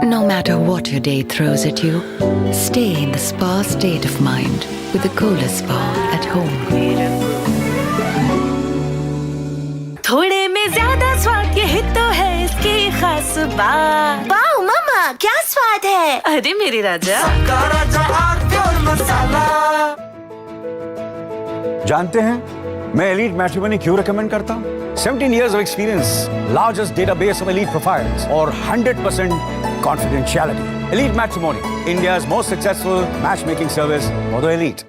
No matter what your day throws at you, stay in the spa state of mind with the coolest spa at home. यही तो है इसकी खास बात। वाओ मम्मा क्या स्वाद है। अरे मेरी राजा, सबका राजा आरती और मसाला। जानते हैं मैं एलीट मैट्रिमोनी क्यों रिकमेंड करता हूँ? 17 years of experience, largest database of elite profiles, और 100% confidentiality. Elite Matrimony, India's most successful matchmaking service for the elite.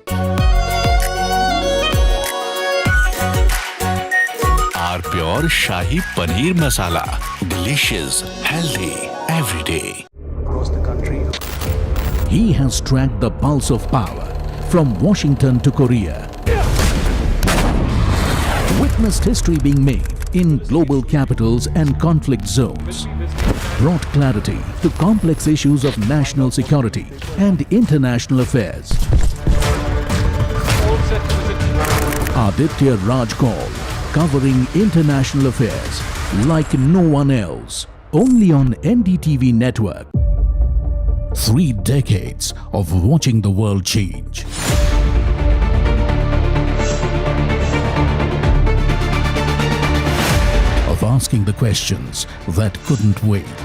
Our pure shahi paneer masala, delicious, healthy, every day. Across the country. He has tracked the pulse of power from Washington to Korea. Witnessed history being made in global capitals and conflict zones. Brought clarity to complex issues of national security and international affairs. Aditya Raj Call, covering international affairs like no one else. Only on NDTV network. 3 decades of watching the world change. Of asking the questions that couldn't wait.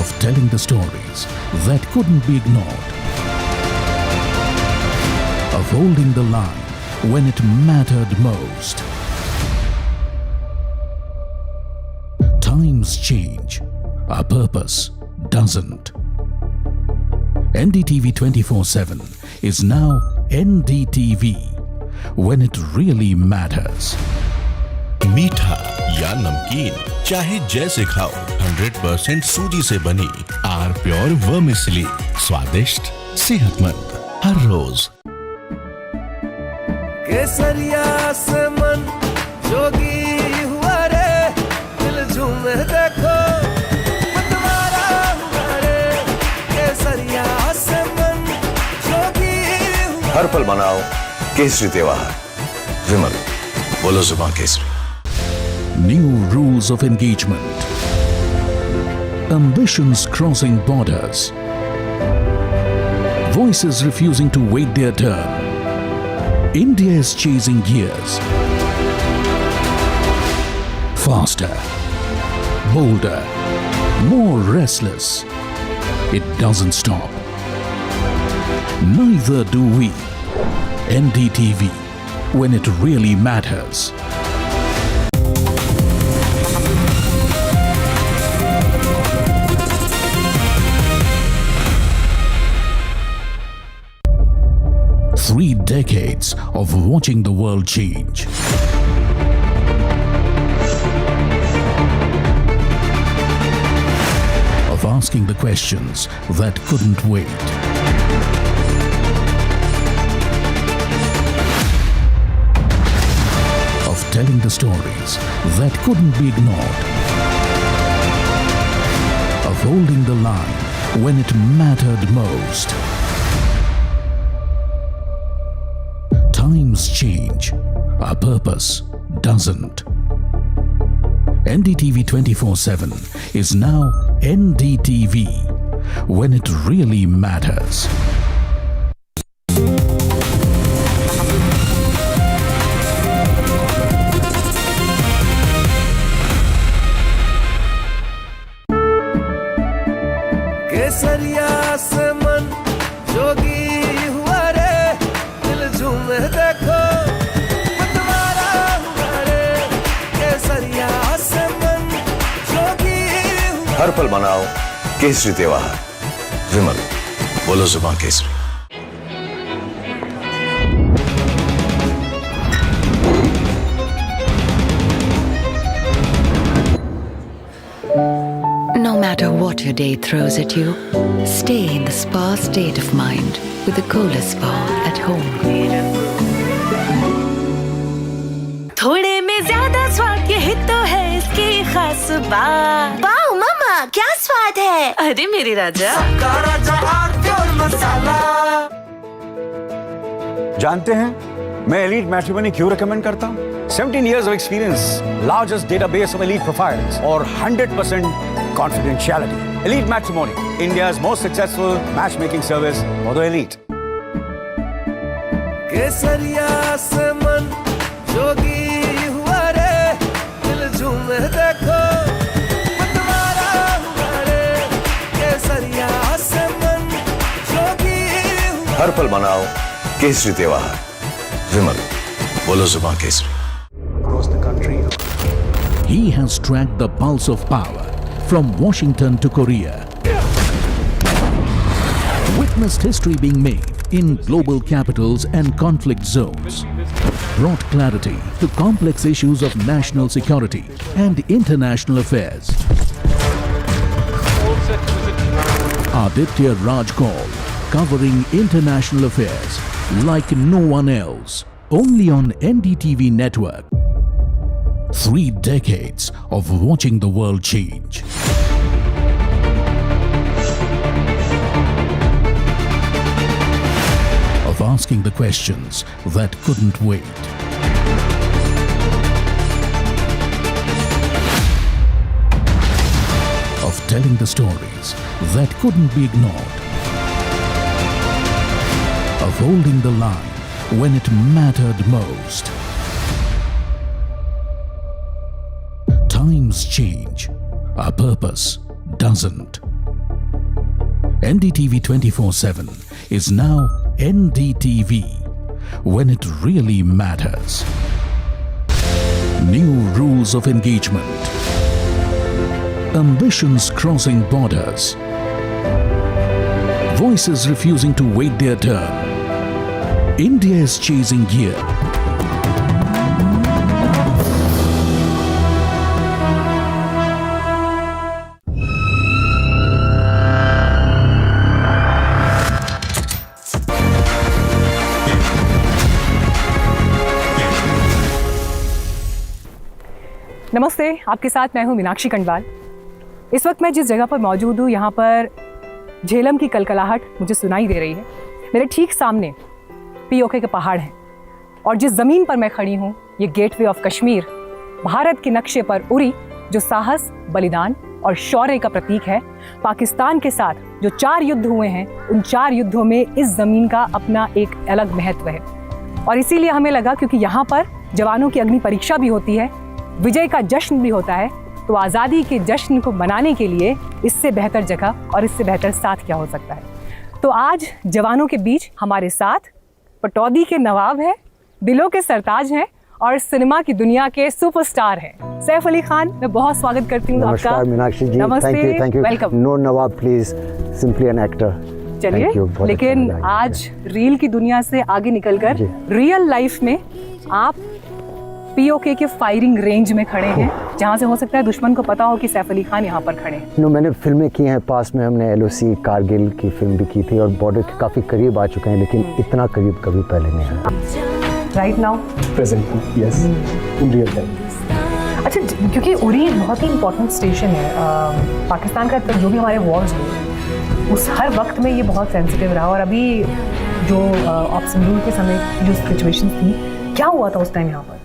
Of telling the stories that couldn't be ignored. Of holding the line when it mattered most. Times change, our purpose doesn't. NDTV 24/7 is now NDTV, when it really matters. मीठा या नमकीन, चाहे जैसे खाओ, 100% सूजी से बनी are pure vermicelli, स्वादिष्ट, सेहतमंद, हर रोज। केसरिया से मन जोगी हुआ रे, दिल झूमे देखो मतवारा हुआ रे। केसरिया से मन जोगी हुआ। हर पल मनाओ केसरी त्योहार। विमल, बोलो जुबान Kesari. New rules of engagement. Ambitions crossing borders. Voices refusing to wait their turn. India is chasing gears. Faster, bolder, more restless. It doesn't stop. Neither do we. NDTV, when it really matters. Three decades of watching the world change. Of asking the questions that couldn't wait. Of telling the stories that couldn't be ignored. Of holding the line when it mattered most. Times change, our purpose doesn't. NDTV 24/7 is now NDTV, when it really matters. केसरिया से मन जोगी हुआ रे, दिल झूमे देखो मतवारा हुआ रे। केसरिया से मन जोगी हुआ। हर पल मनाओ केसरी त्योहार। विमल, बोलो जुबान Kesari. No matter what your day throws at you, stay in the spa state of mind with the coolest spa at home. थोड़े में ज्यादा स्वाद यही तो है इसकी खास बात। वाओ मम्मा क्या स्वाद है। अरे मेरी राजा, सबका राजा आरती और मसाला। जानते हैं मैं एलीट मैट्रिमोनी क्यों रिकमेंड करता हूँ? 17 years of experience, largest database of elite profiles, और 100% confidentiality. Elite Matrimony, India's most successful matchmaking service for the elite. केसरिया से मन जोगी हुआ रे, दिल झूमे देखो मतवारा हुआ रे, केसरिया से मन जोगी हुआ। हर पल मनाओ केसरी त्योहार। विमल, बोलो जुबान Kesari. He has tracked the pulse of power from Washington to Korea. Witnessed history being made in global capitals and conflict zones. Brought clarity to complex issues of national security and international affairs. Aditya Raj Kaul, covering international affairs like no one else. Only on NDTV network. 3 decades of watching the world change. Of asking the questions that couldn't wait. Of telling the stories that couldn't be ignored. Of holding the line when it mattered most. Times change, our purpose doesn't. NDTV 24/7 is now NDTV, when it really matters. New rules of engagement. Ambitions crossing borders. Voices refusing to wait their turn. India is chasing gear. नमस्ते, आपके साथ मैं हूं मीनाक्षी कंडवाल। इस वक्त मैं जिस जगह पर मौजूद हूं, यहाँ पर झेलम की कलकलाहट मुझे सुनाई दे रही है। मेरे ठीक सामने पीओके के पहाड़ हैं और जिस ज़मीन पर मैं खड़ी हूँ, ये गेटवे ऑफ कश्मीर, भारत के नक्शे पर उरी, जो साहस, बलिदान और शौर्य का प्रतीक है। पाकिस्तान के साथ जो 4 युद्ध हुए हैं, उन 4 युद्धों में इस ज़मीन का अपना एक अलग महत्व है और इसीलिए हमें लगा, क्योंकि यहाँ पर जवानों की अग्नि परीक्षा भी होती है, विजय का जश्न भी होता है, तो आज़ादी के जश्न को मनाने के लिए इससे बेहतर जगह और इससे बेहतर साथ क्या हो सकता है। तो आज जवानों के बीच हमारे साथ पटौदी के नवाब हैं, दिलों के सरताज हैं और सिनेमा की दुनिया के सुपरस्टार हैं। सैफ अली खान, मैं बहुत स्वागत करती हूँ आपका। नमस्कार Meenakshi ji, thank you, welcome. No Nawab please, simply an actor. चलिए, लेकिन आज रील की दुनिया से आगे निकलकर रियल लाइफ में आप पीओके के फायरिंग रेंज में खड़े हैं, जहां से हो सकता है दुश्मन को पता हो कि सैफ अली खान यहाँ पर खड़े हैं। मैंने फिल्में की हैं, पास में हमने LOC कारगिल की फिल्म भी की थी और बॉर्डर के काफ़ी करीब आ चुके हैं, लेकिन इतना करीब कभी पहले नहीं आया। Right now presently, yes, in real time. अच्छा, क्योंकि उरी बहुत ही इंपॉर्टेंट स्टेशन है पाकिस्तान का, जो भी हमारे वॉर्स हुए उस हर वक्त में ये बहुत सेंसिटिव रहा। और अभी जो ऑप्शन के समय जो सिचुएशन थी, क्या हुआ था उस टाइम यहाँ पर?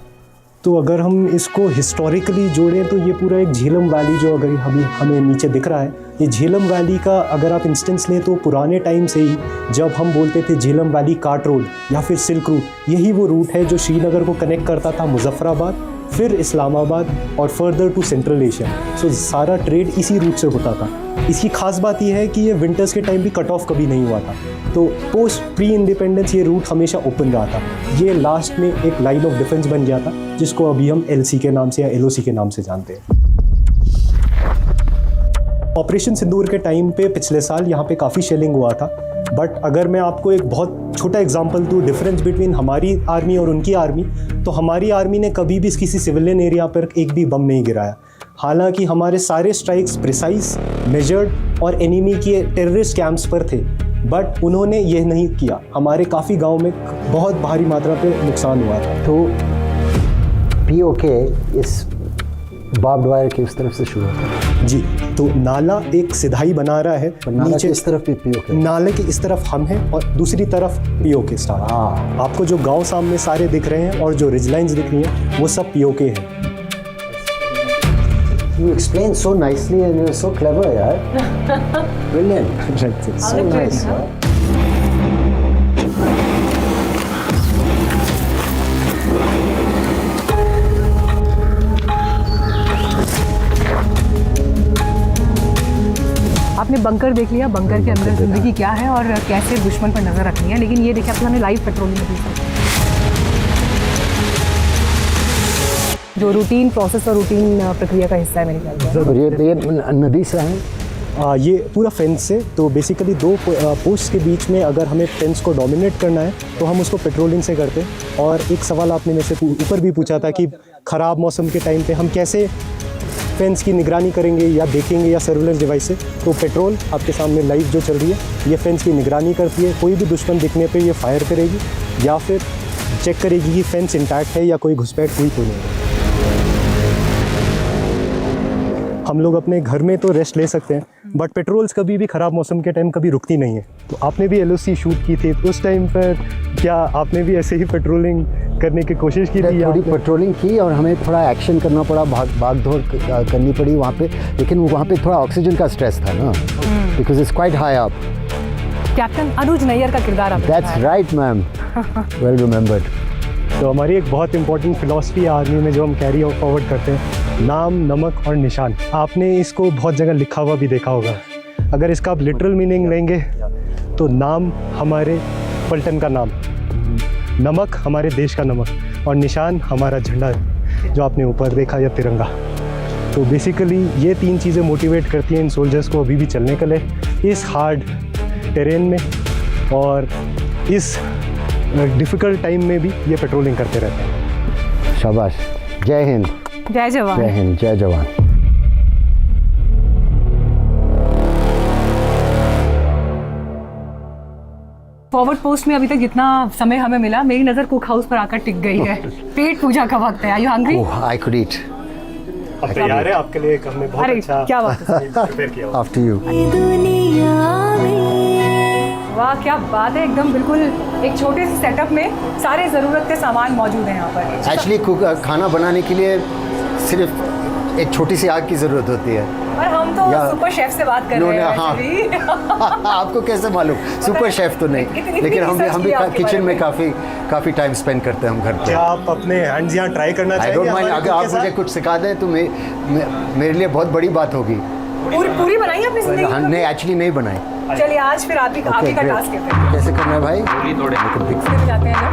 तो अगर हम इसको हिस्टोरिकली जोड़ें तो ये पूरा एक झेलम वैली जो अगर हमें नीचे दिख रहा है, ये झेलम वैली का अगर आप इंस्टेंस लें तो पुराने टाइम से ही जब हम बोलते थे झेलम वैली कार्ट रोड या फिर सिल्क रूट, यही वो रूट है जो श्रीनगर को कनेक्ट करता था मुजफ्फराबाद, फिर इस्लामाबाद और फर्दर टू सेंट्रल एशिया। सो सारा ट्रेड इसी रूट से होता था। इसकी खास बात यह है कि ये विंटर्स के टाइम भी कट ऑफ कभी नहीं हुआ था, तो पोस्ट प्री इंडिपेंडेंस ये रूट हमेशा ओपन रहा था। ये लास्ट में एक लाइन ऑफ डिफेंस बन गया था, जिसको अभी हम LC के नाम से या LOC के नाम से जानते हैं। ऑपरेशन सिंदूर के टाइम पे पिछले साल यहाँ पे काफ़ी शेलिंग हुआ था, बट अगर मैं आपको एक बहुत छोटा एग्जांपल दूँ डिफरेंस बिटवीन हमारी आर्मी और उनकी आर्मी, तो हमारी आर्मी ने कभी भी किसी सिविलियन एरिया पर एक भी बम नहीं गिराया। हालांकि हमारे सारे स्ट्राइक्स प्रिसाइज, मेजर्ड और एनिमी के टेररिस्ट कैंप्स पर थे, बट उन्होंने ये नहीं किया। हमारे काफ़ी गाँव में बहुत भारी मात्रा पे नुकसान हुआ था। तो POK इस बार्ब्ड वायर के उस तरफ से शुरू होता है जी। तो नाला एक सिधाई बना रहा है, नीचे इस तरफ भी POK, नाले के इस तरफ हम हैं और दूसरी तरफ POK स्टार्ट। आपको जो गांव सामने सारे दिख रहे हैं और जो रिज लाइंस दिख रही हैं वो सब POK है। You explain so nicely and you're so clever, yaar. Brilliant. So nice. Bunker देख लिया, बंकर के अंदर जिंदगी क्या है और कैसे दुश्मन पर नजर रखनी है, लेकिन ये देखिए आपको हमने लाइव पेट्रोलिंग भी जो रूटीन प्रोसेस और रूटीन प्रक्रिया का हिस्सा है मेरे ख्याल से। ये नदी से है, ये पूरा फेंस से, तो बेसिकली दो पोस्ट के बीच में अगर हमें फेंस को डोमिनेट करना है तो हम उसको पेट्रोलिंग से करते हैं। और एक सवाल आपने मेरे से ऊपर भी पूछा था कि ख़राब मौसम के टाइम पे हम कैसे फेंस की निगरानी करेंगे या देखेंगे या सर्विलेंस डिवाइस से। तो पेट्रोल आपके सामने लाइव जो चल रही है, ये फेंस की निगरानी करती है। कोई भी दुश्मन दिखने पे ये फायर करेगी या फिर चेक करेगी कि फेंस इंटैक्ट है या कोई घुसपैठ हुई तो नहीं है। हम लोग अपने घर में तो रेस्ट ले सकते हैं, बट पेट्रोल्स कभी भी ख़राब मौसम के टाइम कभी रुकती नहीं है। तो आपने भी LOC शूट की थी, तो उस टाइम पर क्या आपने भी ऐसे ही पेट्रोलिंग करने की कोशिश की थी? थोड़ी पेट्रोलिंग की और हमें थोड़ा एक्शन करना पड़ा, भाग दौड़ करनी पड़ी वहाँ पे, लेकिन वहाँ पे थोड़ा ऑक्सीजन का स्ट्रेस था ना, because it's quite high up. Captain Anuj Nayyar का किरदार आपने that's right ma'am, well remembered. तो हमारी एक बहुत इंपॉर्टेंट फिलॉसफी है आर्मी में जो हम कैरी फॉरवर्ड करते हैं, नाम, नमक और निशान। आपने इसको बहुत जगह लिखा हुआ भी देखा होगा। अगर इसका आप लिटरल मीनिंग लेंगे तो नाम हमारे पलटन का नाम, नमक हमारे देश का नमक और निशान हमारा झंडा जो आपने ऊपर देखा या तिरंगा। तो बेसिकली ये तीन चीज़ें मोटिवेट करती हैं इन सोल्जर्स को अभी भी चलने के लिए इस हार्ड टेरेन में, और इस डिफ़िकल्ट टाइम में भी ये पेट्रोलिंग करते रहते हैं। शाबाश, जय हिंद, जय जवान, जय हिंद, जय जवान। फॉरवर्ड पोस्ट में अभी तक जितना समय हमें मिला, मेरी नज़र कुक हाउस पर आकर टिक गई है। पेट पूजा का वक्त है। Are you hungry? I could eat. अब तैयार है आपके लिए, हमने बहुत अच्छा क्या बात है, प्रिपेयर किया। After you. वाह क्या बात है, एकदम बिल्कुल एक छोटे से सेटअप में सारे ज़रूरत के सामान मौजूद हैं यहाँ पर। एक्चुअली खाना बनाने के लिए सिर्फ एक छोटी सी आग की ज़रूरत होती है। और हम तो सुपर शेफ से बात कर रहे हैं। हाँ। आपको कैसे मालूम? सुपर शेफ तो नहीं, लेकिन हम भी किचन में काफ़ी टाइम स्पेंड करते हैं हम घर पे। क्या आप अपने हैंड्स यहाँ ट्राई करना चाहेंगे? आई डोंट माइंड, अगर आप मुझे कुछ सिखा दें तो मेरे लिए बहुत बड़ी बात होगी। पूरी बनाई आपने जिंदगी में? नहीं, एक्चुअली नहीं बनाई। चलिए आज फिर आप ही का टास्क है। कैसे करना है भाई? थोड़े जाते हैं ना,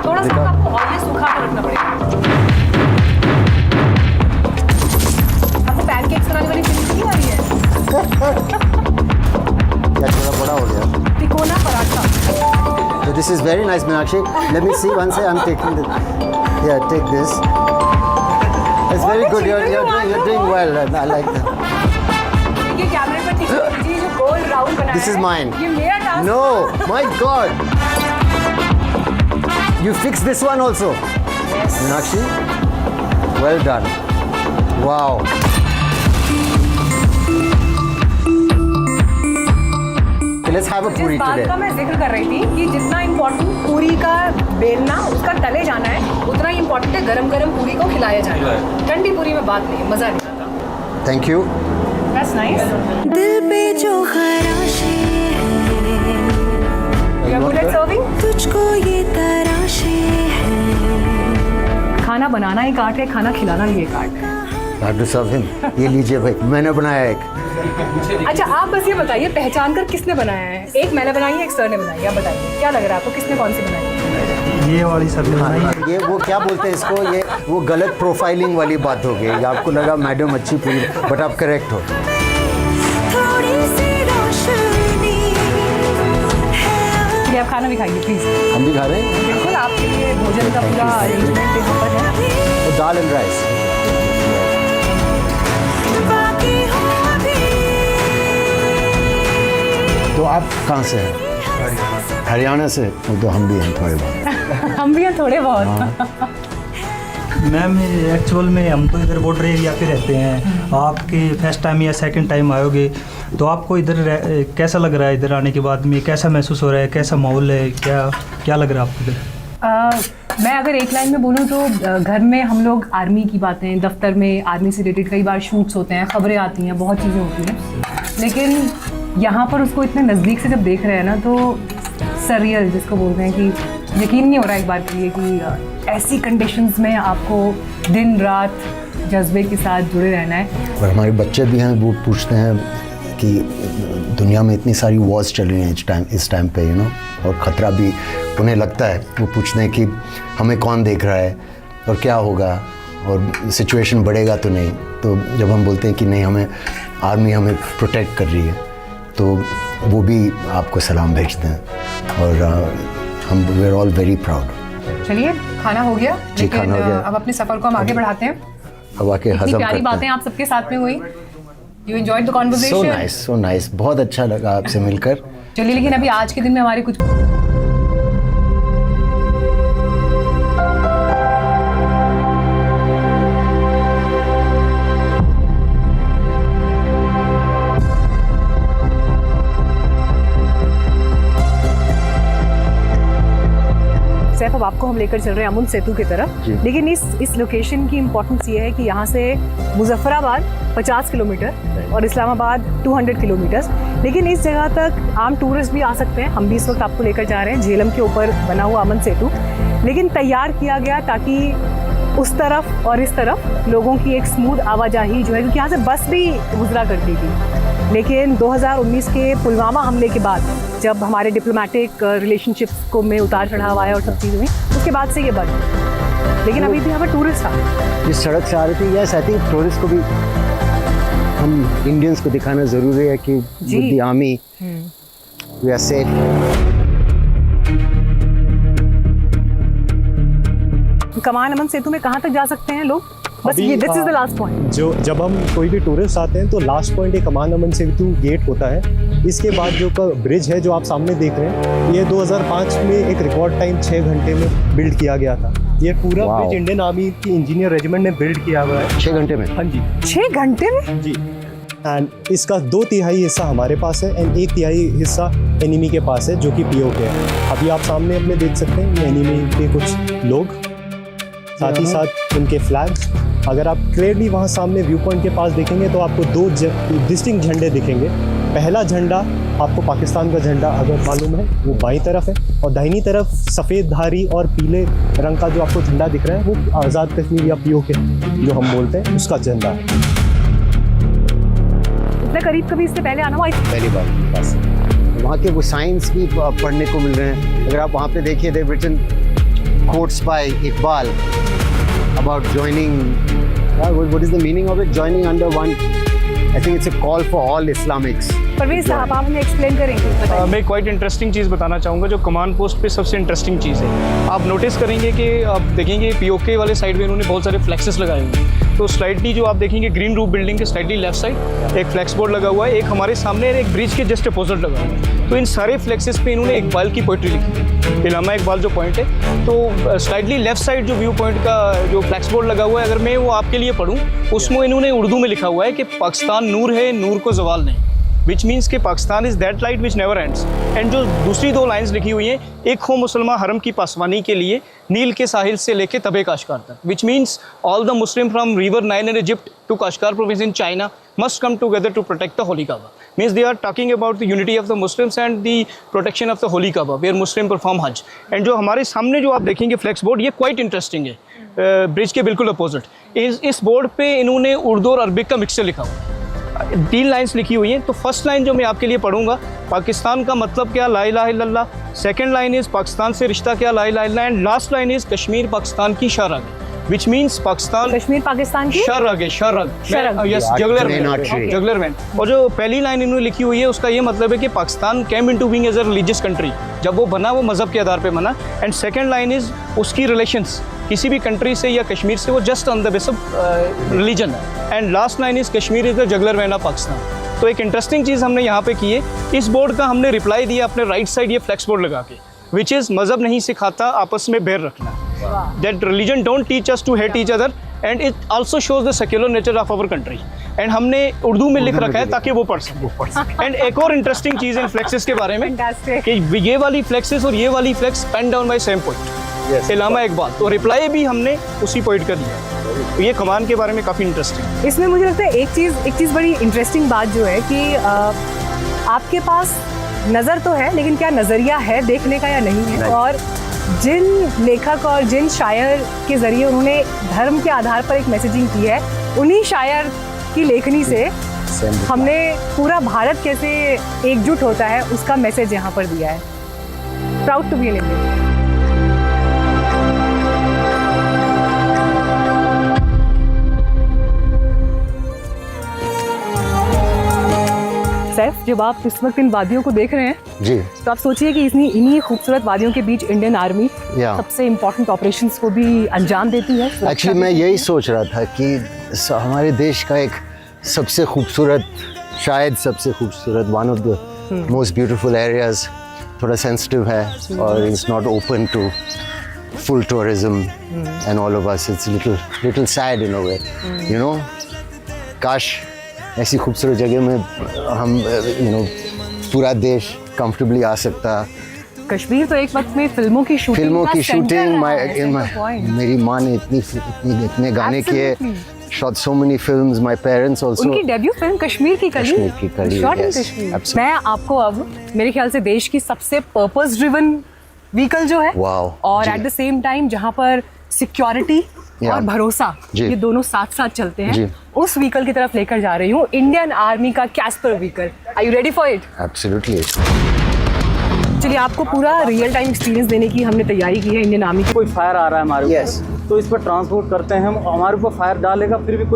थोड़ा सा आपको और ये सूखा कर रखना पड़ेगा। आपको पैनकेक्स बनाने वाली फीलिंग नहीं आ रही है? क्या थोड़ा बड़ा हो गया? तिकोना paratha. So this is very nice, Meenakshi. Let me see once I'm taking this. Yeah, take this. It's very good. You're doing well. I like that. ये कैमरे पर ठीक है, जो गोल राउंड बनाया है। This is mine. ये मेरा task. No, my God. You fixed this one also. Yes. Meenakshi, well done. Wow. Let's have a puri जिस बात today. का मैं जिक्र कर रही थी कि जितना इम्पोर्टेंट पूरी का बेलना, उसका तले जाना है, उतना ही इम्पोर्टेंट है गरम गरम पूरी को खिलाया जाना। ठंडी पूरी में बात नहीं, मजा नहीं आता। Thank you. That's nice. दिल पे जो खराशे हैं, You're good at serving? तुझको ये तराशे हैं। खाना बनाना एक आर्ट है, खाना खिलाना भी एक आर्ट है। I have to serve him. ये लीजिए भाई, मैंने बनाया एक। अच्छा आप बस ये बताइए, पहचान कर किसने बनाया है? एक मैंने बनाई है, एक सर ने बनाई है। आप बताइए क्या लग रहा है आपको, किसने कौन सी बनाई है? ये वाली सर ने बनाई है। ये वो क्या बोलते हैं इसको, ये वो गलत प्रोफाइलिंग वाली बात हो गई। आपको लगा मैडम अच्छी पूरी, बट आप करेक्ट हो। थोड़ी सी रोशनी है। ये आप खाना भी खाइए प्लीज। हम भी खा रहे हैं। बिल्कुल, आपके लिए भोजन का पूरा अरेंजमेंट यहाँ पर है। तो दाल एंड राइस। तो आप कहाँ से हैं? हरियाणा से। तो हम भी हैं थोड़े बहुत। हम भी हैं थोड़े बहुत। मैम एक्चुअल में हम तो इधर बॉर्डर एरिया पे रहते हैं। आपके फर्स्ट टाइम या सेकंड टाइम आयोगे, तो आपको इधर कैसा लग रहा है? इधर आने के बाद में कैसा महसूस हो रहा है? कैसा माहौल है? क्या लग रहा है आपको इधर? मैं अगर एक लाइन में बोलूँ तो घर में हम लोग आर्मी की बातें, दफ्तर में आर्मी से रिलेटेड कई बार शूट्स होते हैं, खबरें आती हैं, बहुत चीज़ें होती हैं, लेकिन यहाँ पर उसको इतने नज़दीक से जब देख रहे हैं ना, तो सरियल जिसको बोलते हैं कि यकीन नहीं हो रहा एक बार के लिए कि ऐसी कंडीशंस में आपको दिन रात जज्बे के साथ जुड़े रहना है। और हमारे बच्चे भी हैं, वो पूछते हैं कि दुनिया में इतनी सारी वॉर्स चल रही हैं इस टाइम पे और ख़तरा भी उन्हें लगता है। वो पूछते हैं कि हमें कौन देख रहा है और क्या होगा और सिचुएशन बढ़ेगा तो नहीं। तो जब हम बोलते हैं कि नहीं, हमें आर्मी हमें प्रोटेक्ट कर रही है, तो वो भी आपको सलाम भेजते हैं और हम we are all very proud. चलिए, खाना हो गया, जी, खाना हो गया। अब अपने सफर को हम आगे बढ़ाते हैं। अब आके हजम इतनी प्यारी करते बातें हैं। आप सबके साथ में हुई। You enjoyed the conversation. So nice, बहुत अच्छा लगा आपसे मिलकर। चलिए, लेकिन अभी आज के दिन में हमारे कुछ सैफ, अब आपको हम लेकर चल रहे हैं अमुन सेतु की तरफ। लेकिन इस लोकेशन की इम्पोर्टेंस ये है कि यहाँ से मुजफ्फराबाद 50 किलोमीटर और इस्लामाबाद 200 किलोमीटर। लेकिन इस जगह तक आम टूरिस्ट भी आ सकते हैं। हम भी इस वक्त आपको लेकर जा रहे हैं झेलम के ऊपर बना हुआ अमन सेतु, लेकिन तैयार किया गया ताकि उस तरफ और इस तरफ लोगों की एक स्मूथ आवाजाही जो है, क्योंकि यहाँ से बस भी गुजरा करती थी। लेकिन 2019 के पुलवामा हमले के बाद जब हमारे डिप्लोमेटिक रिलेशनशिप्स को में उतार चढ़ाव आया और सब चीज़ हुई, उसके बाद से ये बंद। लेकिन अभी भी यहाँ पर टूरिस्ट आ जिस सड़क से आ रही थी, यस, आई थिंक टूरिस्ट को भी हम इंडियंस को दिखाना ज़रूरी है कि with the army we are safe. Kaman Aman Setu में कहाँ तक जा सकते हैं लोग? बस ये this is the last point. जब हम कोई भी टूरिस्ट आते हैं तो लास्ट पॉइंट एक कमान अमन सेतु गेट होता है। इसके बाद जो ब्रिज है जो आप सामने देख रहे हैं, ये 2005 में एक रिकॉर्ड टाइम 6 घंटे में बिल्ड किया गया था। ये पूरा ब्रिज इंडियन आर्मी की इंजीनियर रेजिमेंट ने बिल्ड किया हुआ है 6 घंटे में। हाँ जी, 6 घंटे में जी। एंड इसका 2/3 हिस्सा हमारे पास है एंड 1/3 हिस्सा एनिमी के पास है, जो कि पीओके है। अभी आप सामने अपने देख सकते हैं ये एनिमी के कुछ लोग, साथ ही साथ उनके फ्लैग्स। अगर आप क्लियरली वहाँ सामने व्यू पॉइंट के पास देखेंगे तो आपको 2 डिस्टिंक्ट झंडे दिखेंगे। पहला झंडा आपको पाकिस्तान का झंडा अगर मालूम है वो बाईं तरफ है, और दाहिनी तरफ सफ़ेद धारी और पीले रंग का जो आपको झंडा दिख रहा है वो आज़ाद कश्मीर या पीओके जो हम बोलते हैं उसका झंडा है। इतना करीब कभी इससे पहले आना हुआ? पहली बार बस। वहाँ के वो साइंस भी पढ़ने को मिल रहे हैं। अगर आप वहाँ पे देखिए, दे written quotes by Iqbal about joining. What is the meaning of it? Joining under one. I think it's a call for all Islamics. Parvez साहब, आप हमें एक्सप्लेन करेंगे? मैं क्वाइट इंटरेस्टिंग चीज़ बताना चाहूँगा जो कमांड पोस्ट पे सबसे इंटरेस्टिंग चीज़ है। आप नोटिस करेंगे कि आप देखेंगे पीओके वाले साइड में इन्होंने बहुत सारे फ्लैक्सेस लगाए हुए हैं। तो स्लाइडली जो आप देखेंगे ग्रीन रूफ बिल्डिंग के स्लाइडली लेफ्ट साइड एक फ्लैक्स बोर्ड लगा हुआ है, एक हमारे सामने एक ब्रिज के जस्ट अपोजिट लगा हुआ है। तो इन सारे फ्लैक्सेस पे इन्होंने इकबाल की पोइट्री लिखी है, इलामा इकबाल जो पॉइंट है। तो स्लाइडली लेफ्ट साइड जो व्यू पॉइंट का जो फ्लैक्स बोर्ड लगा हुआ है, अगर मैं वो आपके लिए पढ़ूँ, उसमें इन्होंने उर्दू में लिखा हुआ है कि पाकिस्तान नूर है, नूर को जवाल नहीं, विच मीन्स कि Pakistan is that light which never ends. And जो दूसरी 2 लाइन्स लिखी हुई हैं, एक हो मुसलमान हरम की पासवानी के लिए नील के साहिल से लेके तबे काशकार तक, which means all the Muslim from river Nile in Egypt to Kashgar province in China must come together to protect the Holy Kaaba. Means they are talking about the unity of the Muslims and the protection of the Holy Kaaba, where Muslim perform Hajj. And जो हमारे सामने जो आप देखेंगे flex board, ये quite interesting है, bridge के बिल्कुल अपोजिट। इस बोर्ड पे इन्होंने उर्दू और अरबिक का मिक्सचर लिखा हुआ है। 3 लाइन्स लिखी हुई हैं। तो फर्स्ट लाइन जो मैं आपके लिए पढ़ूंगा, पाकिस्तान का मतलब क्या, ला इलाहा इल्लल्लाह। सेकंड लाइन इज़ पाकिस्तान से रिश्ता क्या, ला इलाहा इल्लल्लाह। And last line is Kashmir Pakistan की शरग, which means पाकिस्तान, कश्मीर पाकिस्तान की शरग, यस, जुगलर मैन। और जो पहली लाइन इन्होंने लिखी हुई है उसका ये मतलब है कि Pakistan came into being as a religious country. जब वो बना वो मज़हब के आधार पे बना। एंड सेकंड लाइन इज़ उसकी रिलेशंस किसी भी कंट्री से या कश्मीर से वो just on the base of religion है। And last line is Kashmir is the jugular man of Pakistan. तो एक इंटरेस्टिंग चीज़ हमने यहाँ पे की है, इस बोर्ड का हमने रिप्लाई दिया अपने राइट साइड ये फ्लैक्स बोर्ड लगा के, विच इज़ मज़हब नहीं सिखाता आपस में बैर रखना। That religion don't teach us to hate each other and it also shows the secular nature of our country. And हमने उर्दू में लिख रखा है ताकि वो पढ़ सके। एंड एक और इंटरेस्टिंग चीज़ है फ्लेक्सेस के बारे में कि ये वाली फ्लेक्सेस और ये वाली flex pen down by same point, Allama Iqbal. तो रिप्लाई भी हमने उसी पॉइंट का दिया। तो ये कमान के बारे में काफ़ी इंटरेस्टिंग। इसमें मुझे लगता है एक चीज़ बड़ी इंटरेस्टिंग बात जो है कि आपके पास नज़र तो है, लेकिन क्या नज़रिया है देखने का या नहीं है। और जिन लेखक और जिन शायर के ज़रिए उन्होंने धर्म के आधार पर एक मैसेजिंग की है, उन्हीं शायर की लेखनी से हमने पूरा भारत कैसे एकजुट होता है उसका मैसेज यहाँ पर दिया है. Proud to be an Indian. Saif, जब आप इस वक्त इन वादियों को देख रहे हैं जी, तो आप सोचिए कि इन्हीं खूबसूरत वादियों के बीच इंडियन आर्मी सबसे इम्पोर्टेंट ऑपरेशंस को भी अंजाम देती है. एक्चुअली मैं यही सोच रहा था कि हमारे देश का एक सबसे खूबसूरत, शायद सबसे खूबसूरत, one of the most beautiful areas थोड़ा सेंसिटिव है और it's not open to full tourism and all of us. It's little sad in a way, you know. काश ऐसी खूबसूरत जगह में हम पूरा देश कंफर्टेबली आ सकता. कश्मीर तो एक वक्त में फिल्मों की शूटिंग मेरी माँ ने इतने गाने किए, shot so many films. My parents also. उनकी डेब्यू फिल्म कश्मीर की कली. Shot in Kashmir. मैं आपको अब मेरे ख्याल से देश की सबसे पर्पस ड्रिवन व्हीकल जो है, और एट द सेम टाइम जहाँ पर सिक्योरिटी और भरोसा ये दोनों साथ साथ चलते हैं, उस व्हीकल की तरफ लेकर जा रही हूँ. इंडियन आर्मी का Casspir vehicle. Are you ready for it? Absolutely. चलिए, आपको पूरा रियल टाइम एक्सपीरियंस देने की हमने तैयारी की है इंडियन आर्मी की. कोई फायर आ रहा है हमारे ऊपर, तो इस पर ट्रांसपोर्ट करते हैं हम, हमारे ऊपर फायर डालेगा, फिर भी